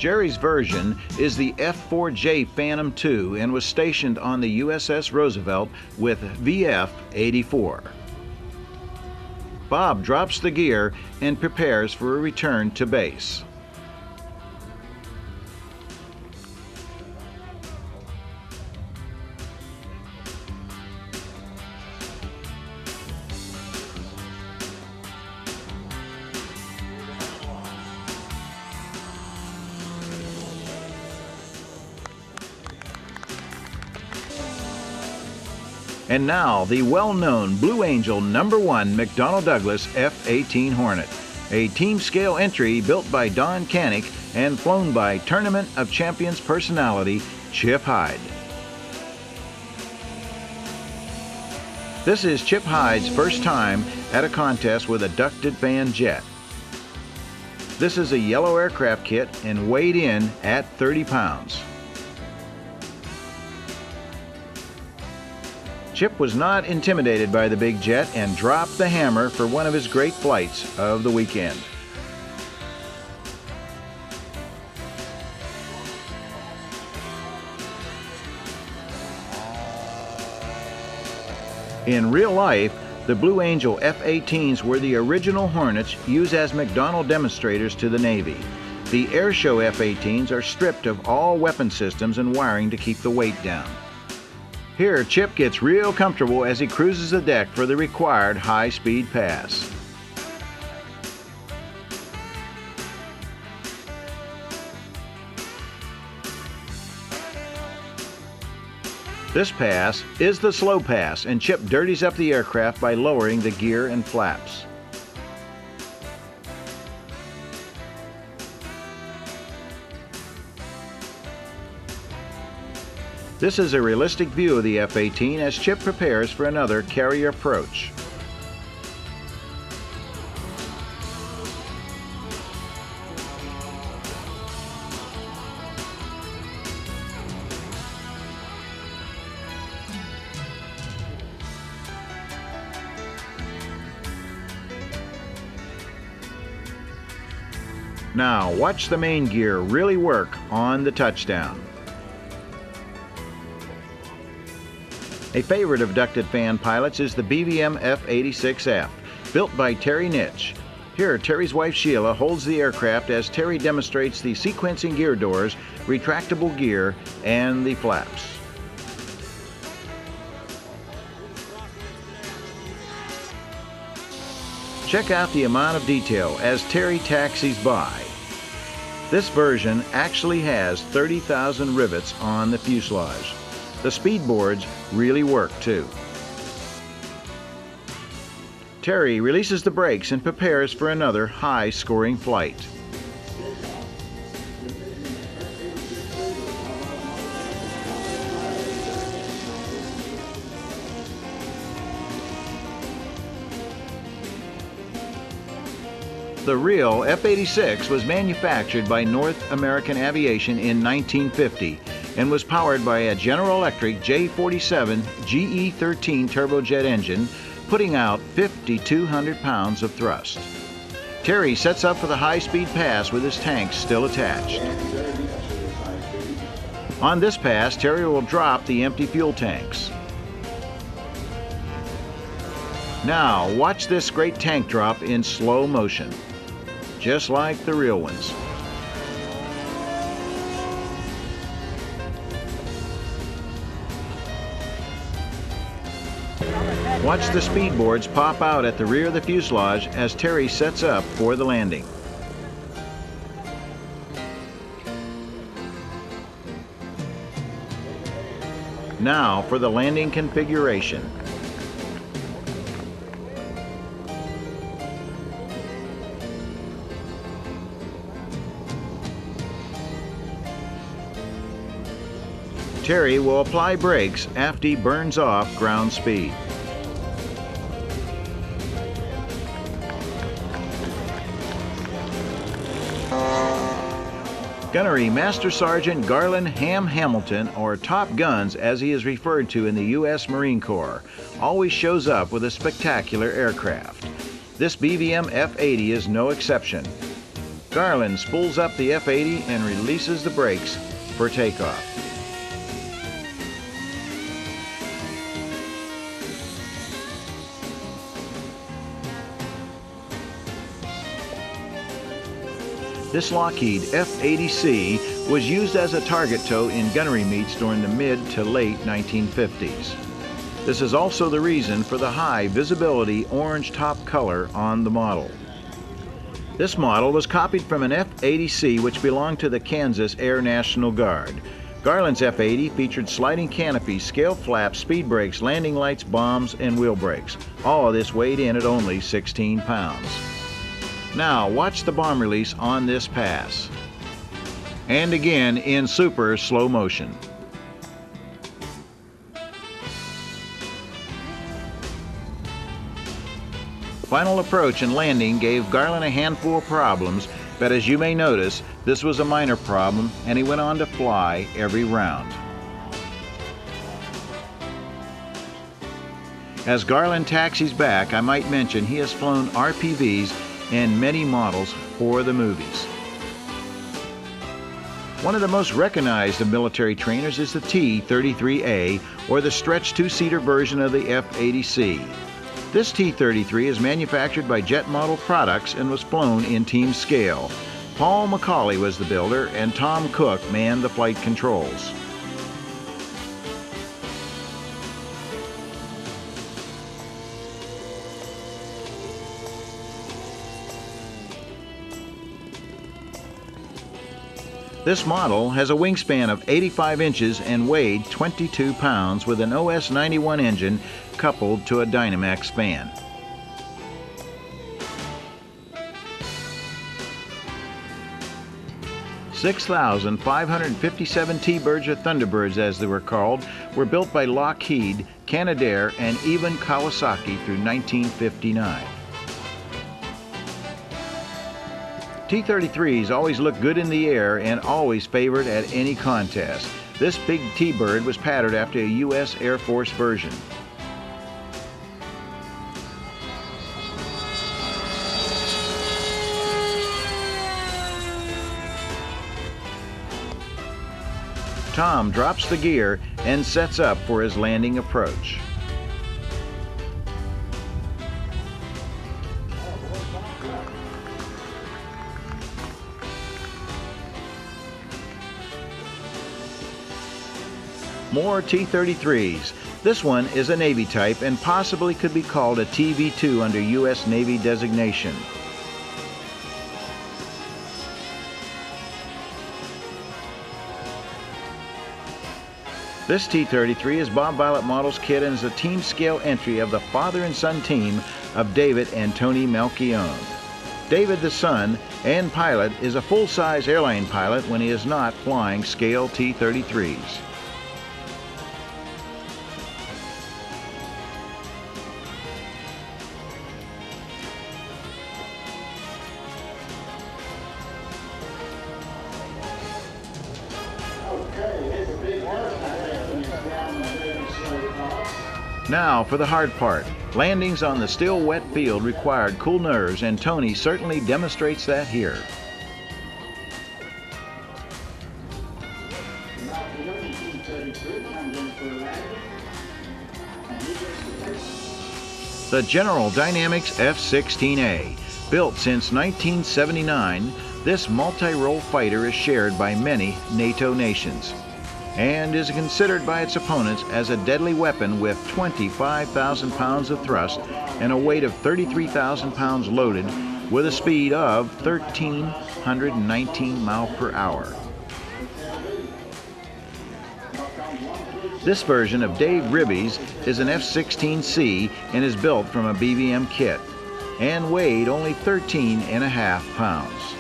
Jerry's version is the F-4J Phantom II and was stationed on the USS Roosevelt with VF-84. Bob drops the gear and prepares for a return to base. And now, the well-known Blue Angel No. 1 McDonnell Douglas F-18 Hornet, a team-scale entry built by Don Canick and flown by Tournament of Champions personality Chip Hyde. This is Chip Hyde's first time at a contest with a ducted fan jet. This is a yellow aircraft kit and weighed in at 30 pounds. Chip was not intimidated by the big jet and dropped the hammer for one of his great flights of the weekend. In real life, the Blue Angel F-18s were the original Hornets used as McDonnell demonstrators to the Navy. The Airshow F-18s are stripped of all weapon systems and wiring to keep the weight down. Here, Chip gets real comfortable as he cruises the deck for the required high-speed pass. This pass is the slow pass, and Chip dirties up the aircraft by lowering the gear and flaps. This is a realistic view of the F-18 as Chip prepares for another carrier approach. Now watch the main gear really work on the touchdown. A favorite of ducted fan pilots is the BVM F-86F, built by Terry Nitsch. Here, Terry's wife Sheila holds the aircraft as Terry demonstrates the sequencing gear doors, retractable gear, and the flaps. Check out the amount of detail as Terry taxis by. This version actually has 30,000 rivets on the fuselage. The speed boards really work too. Terry releases the brakes and prepares for another high-scoring flight. The real F-86 was manufactured by North American Aviation in 1950 and was powered by a General Electric J47 GE13 turbojet engine, putting out 5,200 pounds of thrust. Terry sets up for the high-speed pass with his tanks still attached. On this pass, Terry will drop the empty fuel tanks. Now, watch this great tank drop in slow motion, just like the real ones. Watch the speed boards pop out at the rear of the fuselage as Terry sets up for the landing. Now for the landing configuration. Terry will apply brakes after he burns off ground speed. Gunnery Master Sergeant Garland Ham Hamilton, or Top Guns as he is referred to in the U.S. Marine Corps, always shows up with a spectacular aircraft. This BVM F-80 is no exception. Garland spools up the F-80 and releases the brakes for takeoff. This Lockheed F-80C was used as a target tow in gunnery meets during the mid to late 1950s. This is also the reason for the high visibility orange top color on the model. This model was copied from an F-80C which belonged to the Kansas Air National Guard. Garland's F-80 featured sliding canopies, scale flaps, speed brakes, landing lights, bombs, and wheel brakes. All of this weighed in at only 16 pounds. Now watch the bomb release on this pass. And again in super slow motion. Final approach and landing gave Garland a handful of problems, but as you may notice, this was a minor problem and he went on to fly every round. As Garland taxis back, I might mention he has flown RPVs and many models for the movies. One of the most recognized of military trainers is the T-33A, or the stretch two-seater version of the F-80C. This T-33 is manufactured by Jet Model Products and was flown in team scale. Paul McCauley was the builder and Tom Cook manned the flight controls. This model has a wingspan of 85 inches and weighed 22 pounds with an OS-91 engine coupled to a Dynamax fan. $6,557 T-Birds or Thunderbirds as they were called were built by Lockheed, Canadair, and even Kawasaki through 1959. T-33s always look good in the air and always favored at any contest. This big T-Bird was patterned after a U.S. Air Force version. Tom drops the gear and sets up for his landing approach. More T-33s. This one is a Navy type and possibly could be called a TV-2 under U.S. Navy designation. This T-33 is Bob Violet Models kit and is a team scale entry of the father and son team of David and Tony Melchione. David, the son and pilot, is a full-size airline pilot when he is not flying scale T-33s. Now for the hard part. Landings on the still wet field required cool nerves, and Tony certainly demonstrates that here. The General Dynamics F-16A. Built since 1979, this multi-role fighter is shared by many NATO nations and is considered by its opponents as a deadly weapon with 25,000 pounds of thrust and a weight of 33,000 pounds loaded with a speed of 1,319 miles per hour. This version of Dave Ribby's is an F-16C and is built from a BVM kit and weighed only 13.5 pounds.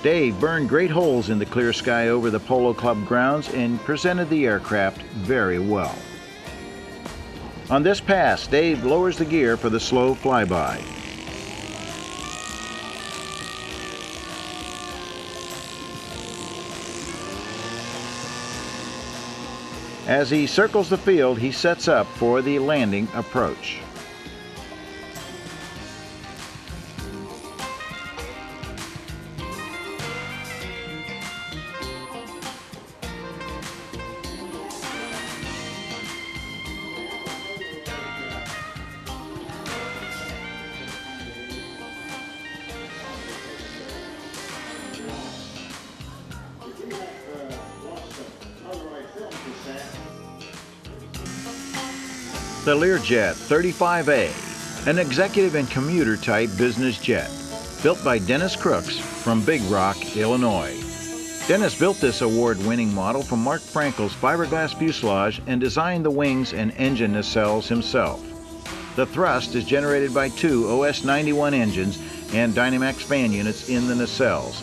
Dave burned great holes in the clear sky over the Polo Club grounds and presented the aircraft very well. On this pass, Dave lowers the gear for the slow flyby. As he circles the field, he sets up for the landing approach. The Learjet 35A, an executive and commuter type business jet, built by Dennis Crooks from Big Rock, Illinois. Dennis built this award-winning model from Mark Frankel's fiberglass fuselage and designed the wings and engine nacelles himself. The thrust is generated by two OS-91 engines and Dynamax fan units in the nacelles.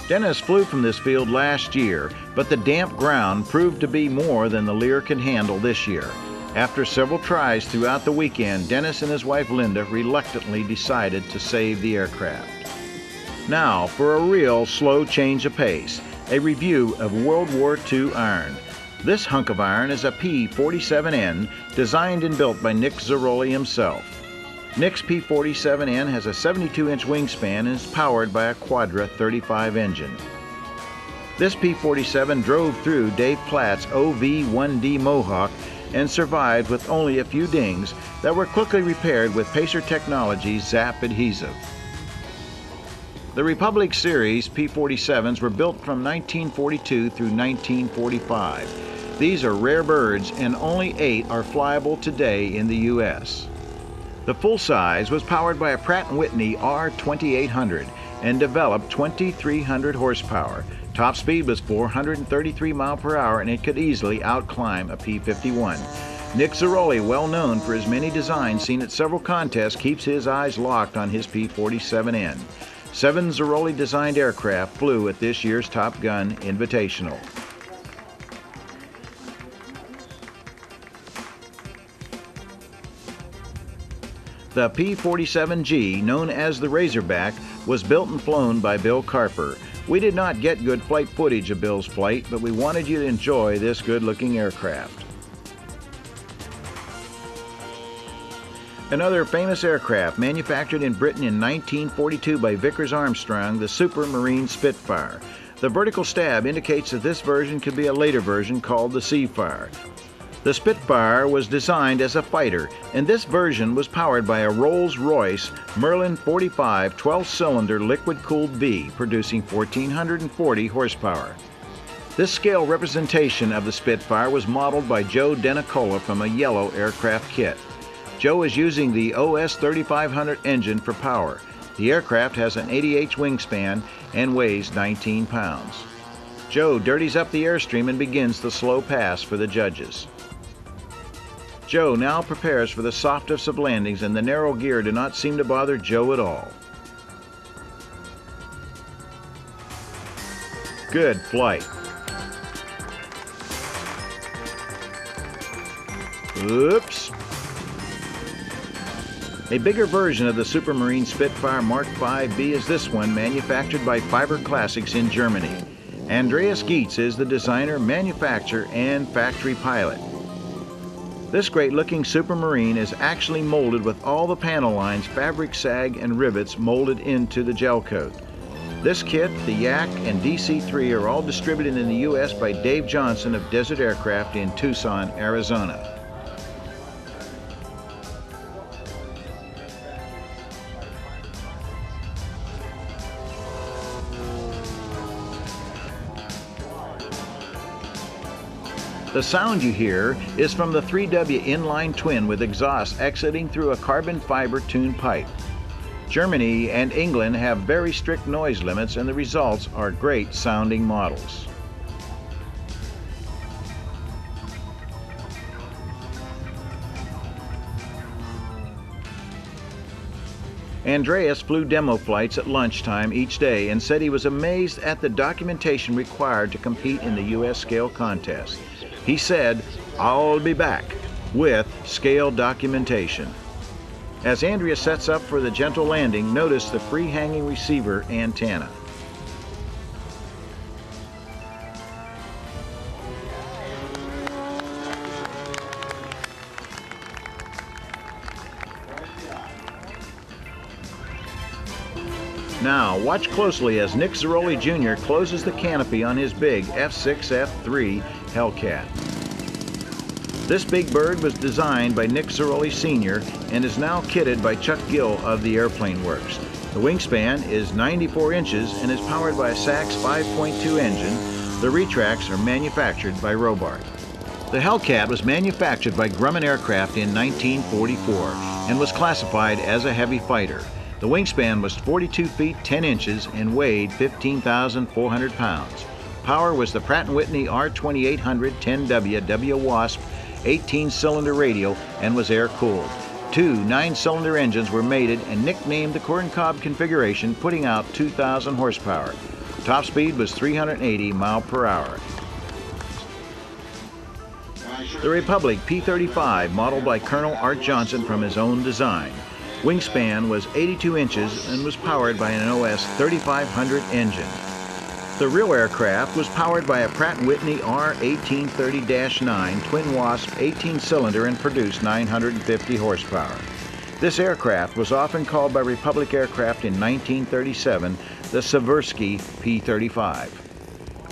Dennis flew from this field last year, but the damp ground proved to be more than the Lear can handle this year. After several tries throughout the weekend, Dennis and his wife Linda reluctantly decided to save the aircraft. Now for a real slow change of pace, a review of World War II iron. This hunk of iron is a P-47N designed and built by Nick Zeroli himself. Nick's P-47N has a 72-inch wingspan and is powered by a Quadra 35 engine. This P-47 drove through Dave Platt's OV-1D Mohawk and survived with only a few dings that were quickly repaired with Pacer Technologies Zap adhesive. The Republic Series P-47s were built from 1942 through 1945. These are rare birds and only 8 are flyable today in the U.S. The full size was powered by a Pratt & Whitney R2800 and developed 2,300 horsepower. Top speed was 433 miles per hour and it could easily outclimb a P-51. Nick Zeroli, well known for his many designs seen at several contests, keeps his eyes locked on his P-47N. 7 Zeroli-designed aircraft flew at this year's Top Gun Invitational. The P-47G, known as the Razorback, was built and flown by Bill Carper. We did not get good flight footage of Bill's flight, but we wanted you to enjoy this good-looking aircraft. Another famous aircraft manufactured in Britain in 1942 by Vickers Armstrong, the Supermarine Spitfire. The vertical stab indicates that this version could be a later version called the Seafire. The Spitfire was designed as a fighter, and this version was powered by a Rolls-Royce Merlin 45 12-cylinder liquid-cooled V, producing 1,440 horsepower. This scale representation of the Spitfire was modeled by Joe Denicola from a yellow aircraft kit. Joe is using the OS 3500 engine for power. The aircraft has an 80H wingspan and weighs 19 pounds. Joe dirties up the airstream and begins the slow pass for the judges. Joe now prepares for the softest of landings, and the narrow gear did not seem to bother Joe at all. Good flight. Oops. A bigger version of the Supermarine Spitfire Mark 5B is this one, manufactured by Fiber Classics in Germany. Andreas Gietz is the designer, manufacturer, and factory pilot. This great-looking Supermarine is actually molded with all the panel lines, fabric sag, and rivets molded into the gel coat. This kit, the Yak, and DC-3 are all distributed in the U.S. by Dave Johnson of Desert Aircraft in Tucson, Arizona. The sound you hear is from the 3W inline twin with exhaust exiting through a carbon fiber tuned pipe. Germany and England have very strict noise limits, and the results are great sounding models. Andreas flew demo flights at lunchtime each day and said he was amazed at the documentation required to compete in the U.S. scale contest. He said, "I'll be back," with scale documentation. As Andrea sets up for the gentle landing, notice the free-hanging receiver antenna. Now, watch closely as Nick Zeroli Jr. closes the canopy on his big F6F3 Hellcat. This big bird was designed by Nick Zeroli Sr. and is now kitted by Chuck Gill of the Airplane Works. The wingspan is 94 inches and is powered by a Sachs 5.2 engine. The retracts are manufactured by Robart. The Hellcat was manufactured by Grumman Aircraft in 1944 and was classified as a heavy fighter. The wingspan was 42 feet 10 inches and weighed 15,400 pounds. Power was the Pratt & Whitney R2800 10W WWASP 18-cylinder radial and was air-cooled. Two 9-cylinder engines were mated and nicknamed the Corn Cob configuration, putting out 2,000 horsepower. Top speed was 380 miles per hour. The Republic P-35, modeled by Colonel Art Johnson from his own design. Wingspan was 82 inches and was powered by an OS 3500 engine. The real aircraft was powered by a Pratt & Whitney R1830-9 twin Wasp 18-cylinder and produced 950 horsepower. This aircraft was often called by Republic Aircraft in 1937 the Seversky P-35.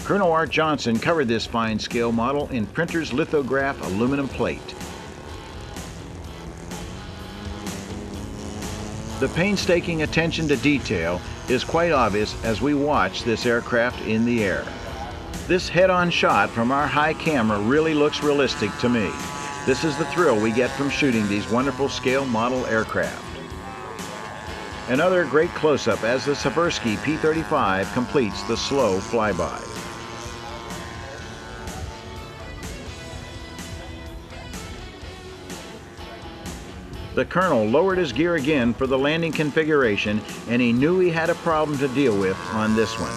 Colonel Art Johnson covered this fine-scale model in printer's lithograph aluminum plate. The painstaking attention to detail is quite obvious as we watch this aircraft in the air. This head-on shot from our high camera really looks realistic to me. This is the thrill we get from shooting these wonderful scale model aircraft. Another great close-up as the Seversky P-35 completes the slow flyby. The Colonel lowered his gear again for the landing configuration, and he knew he had a problem to deal with on this one.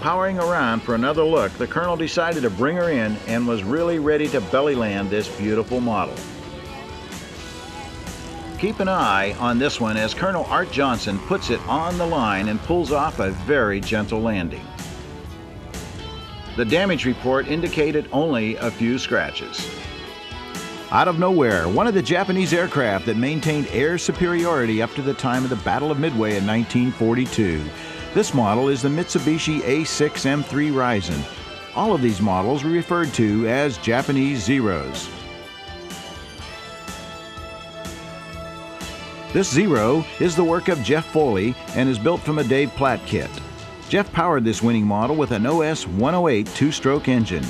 Powering around for another look, the Colonel decided to bring her in and was really ready to belly land this beautiful model. Keep an eye on this one as Colonel Art Johnson puts it on the line and pulls off a very gentle landing. The damage report indicated only a few scratches. Out of nowhere, one of the Japanese aircraft that maintained air superiority up to the time of the Battle of Midway in 1942. This model is the Mitsubishi A6M3 Ryzen. All of these models were referred to as Japanese Zeros. This Zero is the work of Jeff Foley and is built from a Dave Platt kit. Jeff powered this winning model with an OS 108 two-stroke engine.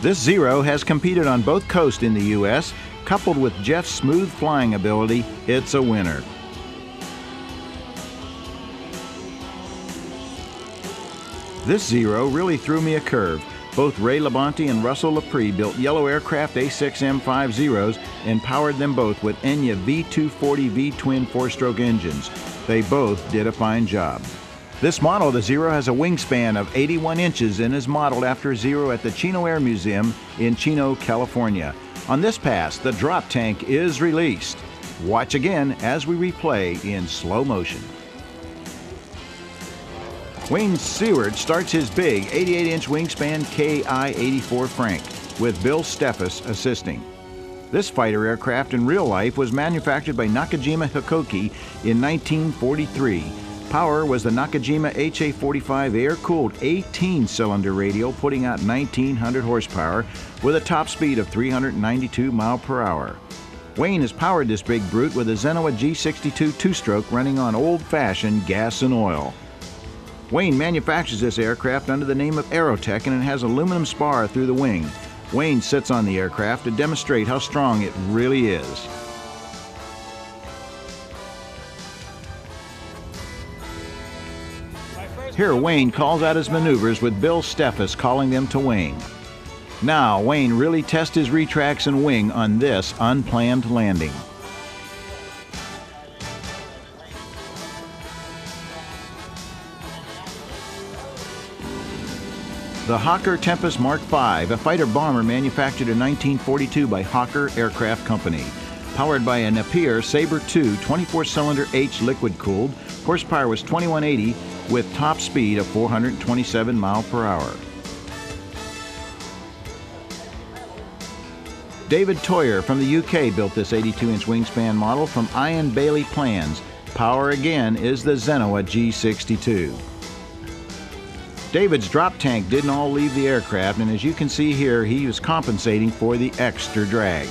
This Zero has competed on both coasts in the U.S. Coupled with Jeff's smooth flying ability, it's a winner. This Zero really threw me a curve. Both Ray Labonte and Russell Lepre built yellow aircraft A6M5 Zeros and powered them both with Enya V240 V-twin four-stroke engines. They both did a fine job. This model, the Zero, has a wingspan of 81 inches and is modeled after a Zero at the Chino Air Museum in Chino, California. On this pass, the drop tank is released. Watch again as we replay in slow motion. Wayne Seward starts his big 88-inch wingspan Ki-84 Frank, with Bill Steffes assisting. This fighter aircraft in real life was manufactured by Nakajima Hikoki in 1943. Power was the Nakajima HA-45 air-cooled 18-cylinder radial, putting out 1,900 horsepower with a top speed of 392 miles per hour. Wayne has powered this big brute with a Zenoa G62 two-stroke running on old-fashioned gas and oil. Wayne manufactures this aircraft under the name of Aerotech, and it has aluminum spar through the wing. Wayne sits on the aircraft to demonstrate how strong it really is. Here, Wayne calls out his maneuvers with Bill Steffes calling them to Wayne. Now, Wayne really tests his retracts and wing on this unplanned landing. The Hawker Tempest Mark V, a fighter bomber manufactured in 1942 by Hawker Aircraft Company. Powered by a Napier Sabre II 24-cylinder H liquid-cooled, horsepower was 2180 with top speed of 427 miles per hour. David Toyer from the UK built this 82-inch wingspan model from Ian Bailey Plans. Power again is the Zenoa G62. David's drop tank didn't all leave the aircraft, and as you can see here, he was compensating for the extra drag.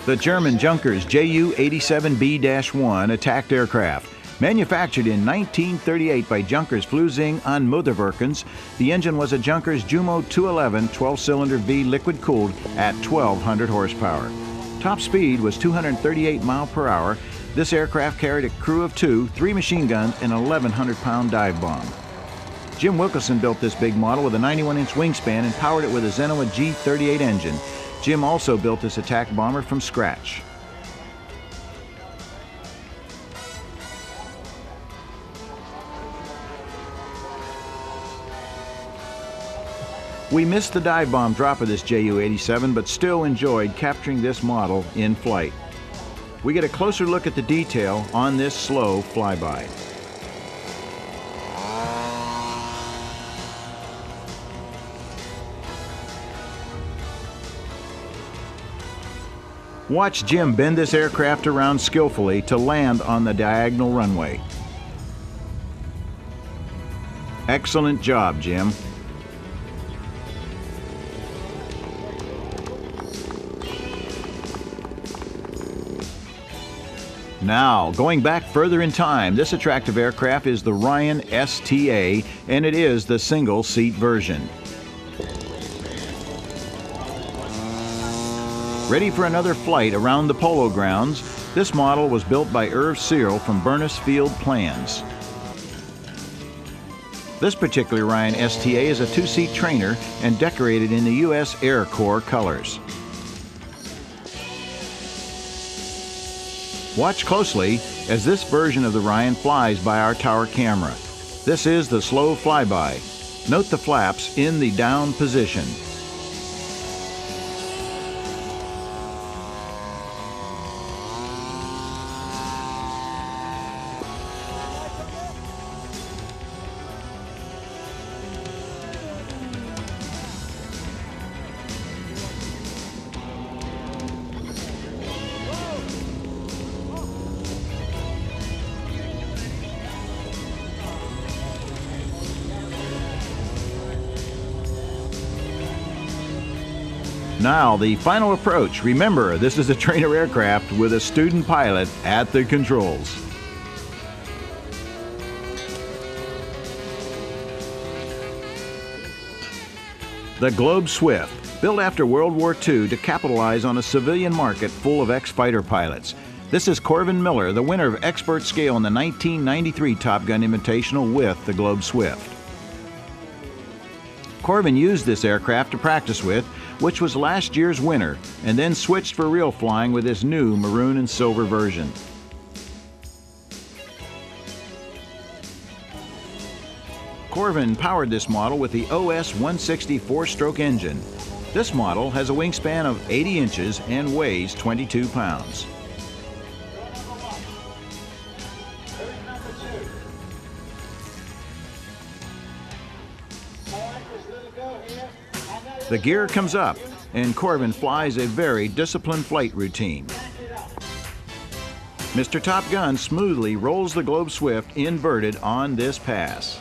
The German Junkers Ju-87B-1 attacked aircraft. Manufactured in 1938 by Junkers Flugzeug und Motorwerkens, the engine was a Junkers Jumo 211 12-cylinder V liquid-cooled at 1,200 horsepower. Top speed was 238 miles per hour. This aircraft carried a crew of 2, 3 machine guns, and an 1,100-pound dive bomb. Jim Wilkerson built this big model with a 91-inch wingspan and powered it with a Genoa G38 engine. Jim also built this attack bomber from scratch. We missed the dive bomb drop of this Ju-87, but still enjoyed capturing this model in flight. We get a closer look at the detail on this slow flyby. Watch Jim bend this aircraft around skillfully to land on the diagonal runway. Excellent job, Jim. Now, going back further in time, this attractive aircraft is the Ryan STA, and it is the single-seat version. Ready for another flight around the polo grounds, this model was built by Irv Searle from Burness Field Plans. This particular Ryan STA is a 2-seat trainer and decorated in the U.S. Air Corps colors. Watch closely as this version of the Ryan flies by our tower camera. This is the slow flyby. Note the flaps in the down position. Now, the final approach. Remember, this is a trainer aircraft with a student pilot at the controls. The Globe Swift, built after World War II to capitalize on a civilian market full of ex-fighter pilots. This is Corvin Miller, the winner of Expert Scale in the 1993 Top Gun Invitational with the Globe Swift. Corvin used this aircraft to practice with, which was last year's winner, and then switched for real flying with this new maroon and silver version. Corvin powered this model with the OS 160 4-stroke engine. This model has a wingspan of 80 inches and weighs 22 pounds. The gear comes up, and Corvin flies a very disciplined flight routine. Mr. Top Gun smoothly rolls the Globe Swift inverted on this pass.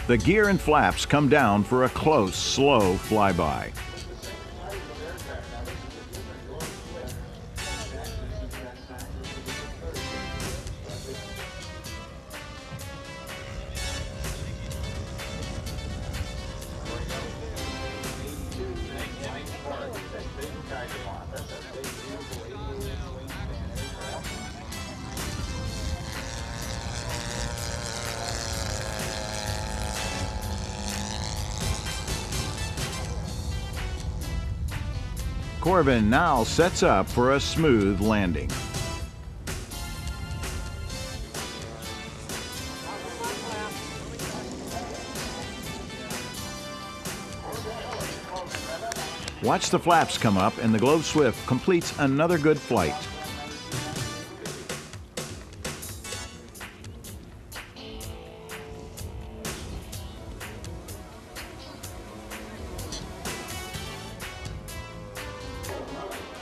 The gear and flaps come down for a close, slow flyby. Corvin now sets up for a smooth landing. Watch the flaps come up, and the Globe Swift completes another good flight.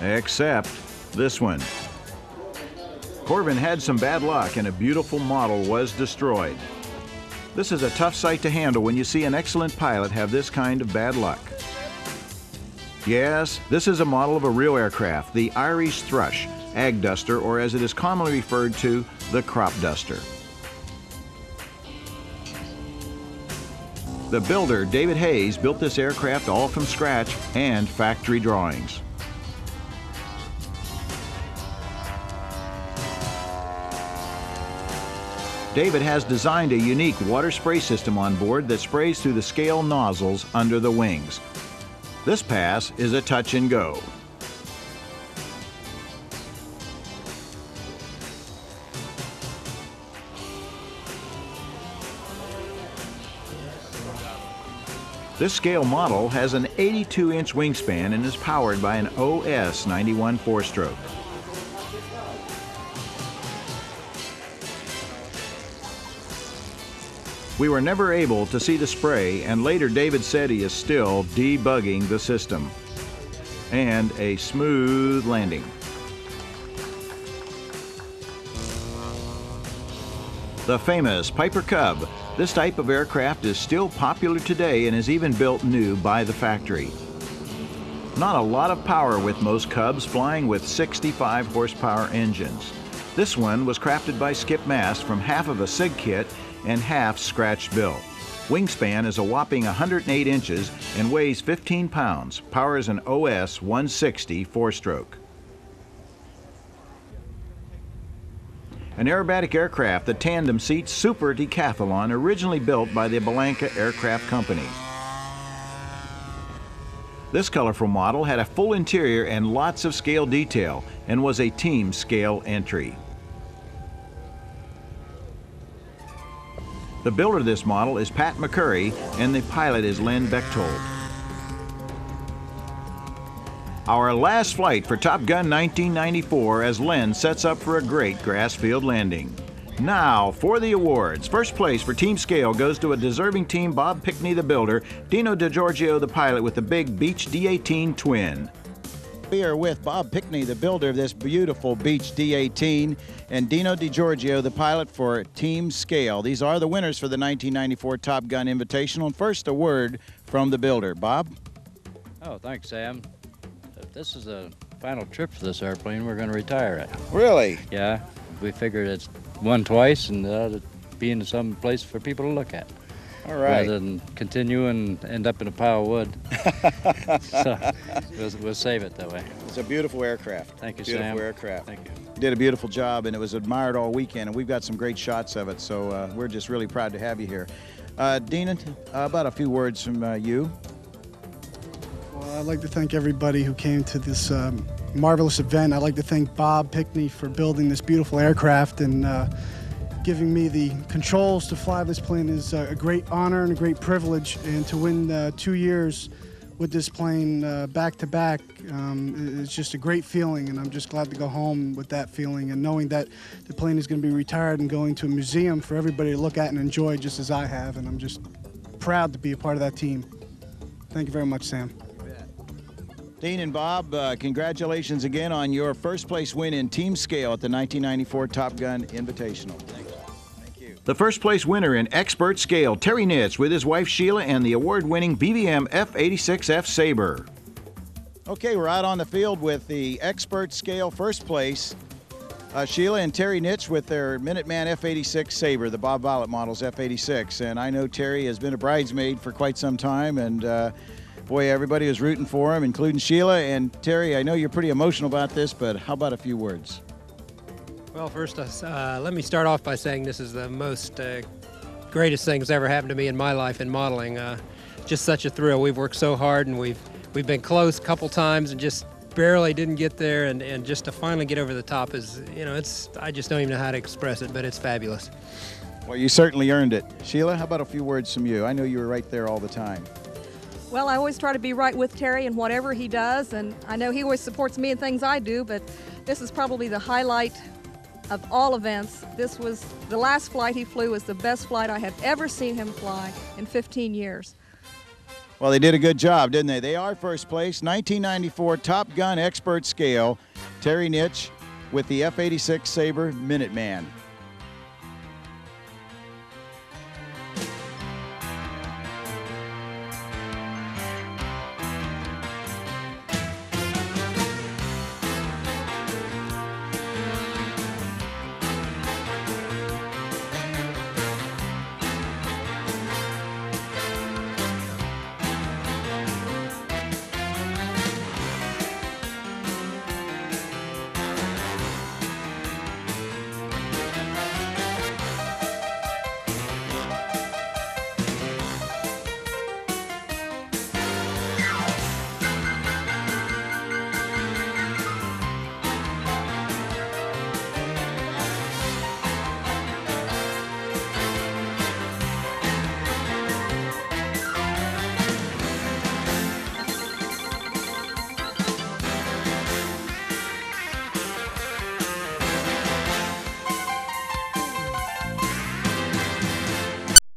Except this one. Corvin had some bad luck and a beautiful model was destroyed. This is a tough sight to handle when you see an excellent pilot have this kind of bad luck. Yes, this is a model of a real aircraft, the Irish Thrush, Ag Duster, or as it is commonly referred to, the Crop Duster. The builder, David Hayes, built this aircraft all from scratch and factory drawings. David has designed a unique water spray system on board that sprays through the scale nozzles under the wings. This pass is a touch and go. This scale model has an 82-inch wingspan and is powered by an OS 91 four-stroke. We were never able to see the spray, and later David said he is still debugging the system. And a smooth landing. The famous Piper Cub. This type of aircraft is still popular today and is even built new by the factory. Not a lot of power with most Cubs, flying with 65 horsepower engines. This one was crafted by Skip Mast from half of a SIG kit and half scratched built. Wingspan is a whopping 108 inches and weighs 15 pounds. Powers an OS 160 four-stroke. An aerobatic aircraft, the Tandem Seat Super Decathlon, originally built by the Belanca Aircraft Company. This colorful model had a full interior and lots of scale detail and was a team scale entry. The builder of this model is Pat McCurry and the pilot is Len Bechtold. Our last flight for Top Gun 1994 as Len sets up for a great grass field landing. Now for the awards. First place for Team Scale goes to a deserving team, Bob Pickney the builder, Dino DiGiorgio the pilot with the big Beech D-18 twin. We are with Bob Pickney, the builder of this beautiful Beech D-18, and Dino DiGiorgio, the pilot for Team Scale. These are the winners for the 1994 Top Gun Invitational. And first, a word from the builder. Bob?
Oh, thanks, Sam. If this is the final trip for this airplane, we're going to retire it.
Really?
Yeah, we figured it's won twice and ought to be in some place for people to look at.
All right.
Rather than continue and end up in a pile of wood. So we'll save it that way.
It's a beautiful aircraft.
Thank you,
beautiful
Sam.
Aircraft.
Thank you.
Did a beautiful job, and it was admired all weekend, and we've got some great shots of it, so we're just really proud to have you here. Dina, about a few words from you.
Well, I'd like to thank everybody who came to this marvelous event. I'd like to thank Bob Pickney for building this beautiful aircraft and giving me the controls to fly this plane is a great honor and a great privilege, and to win 2 years with this plane back to back, it's just a great feeling, and I'm just glad to go home with that feeling and knowing that the plane is going to be retired and going to a museum for everybody to look at and enjoy just as I have, and I'm just proud to be a part of that team. Thank you very much, Sam.
Dean and Bob, congratulations again on your first place win in Team Scale at the 1994 Top Gun Invitational. Thank you. The first place winner in Expert Scale, Terry Nitz with his wife Sheila and the award-winning BVM F-86F Sabre. Okay, we're out on the field with the Expert Scale first place. Sheila and Terry Nitz with their Minuteman F-86 Sabre, the Bob Violet model's F-86. And I know Terry has been a bridesmaid for quite some time, and boy, everybody was rooting for him, including Sheila. And Terry, I know you're pretty emotional about this, but how about a few words?
Well, first, let me start off by saying this is the most greatest thing that's ever happened to me in my life in modeling. Just such a thrill. We've worked so hard, and we've been close a couple times and just barely didn't get there. And just to finally get over the top is, you know, I just don't even know how to express it, but it's fabulous.
Well, you certainly earned it. Sheila, how about a few words from you? I know you were right there all the time.
Well, I always try to be right with Terry in whatever he does, and I know he always supports me in things I do, but this is probably the highlight of all events. This was the last flight he flew was the best flight I have ever seen him fly in 15 years.
Well, they did a good job, didn't they? They are first place, 1994 Top Gun Expert Scale, Terry Nitz with the F-86 Sabre Minuteman.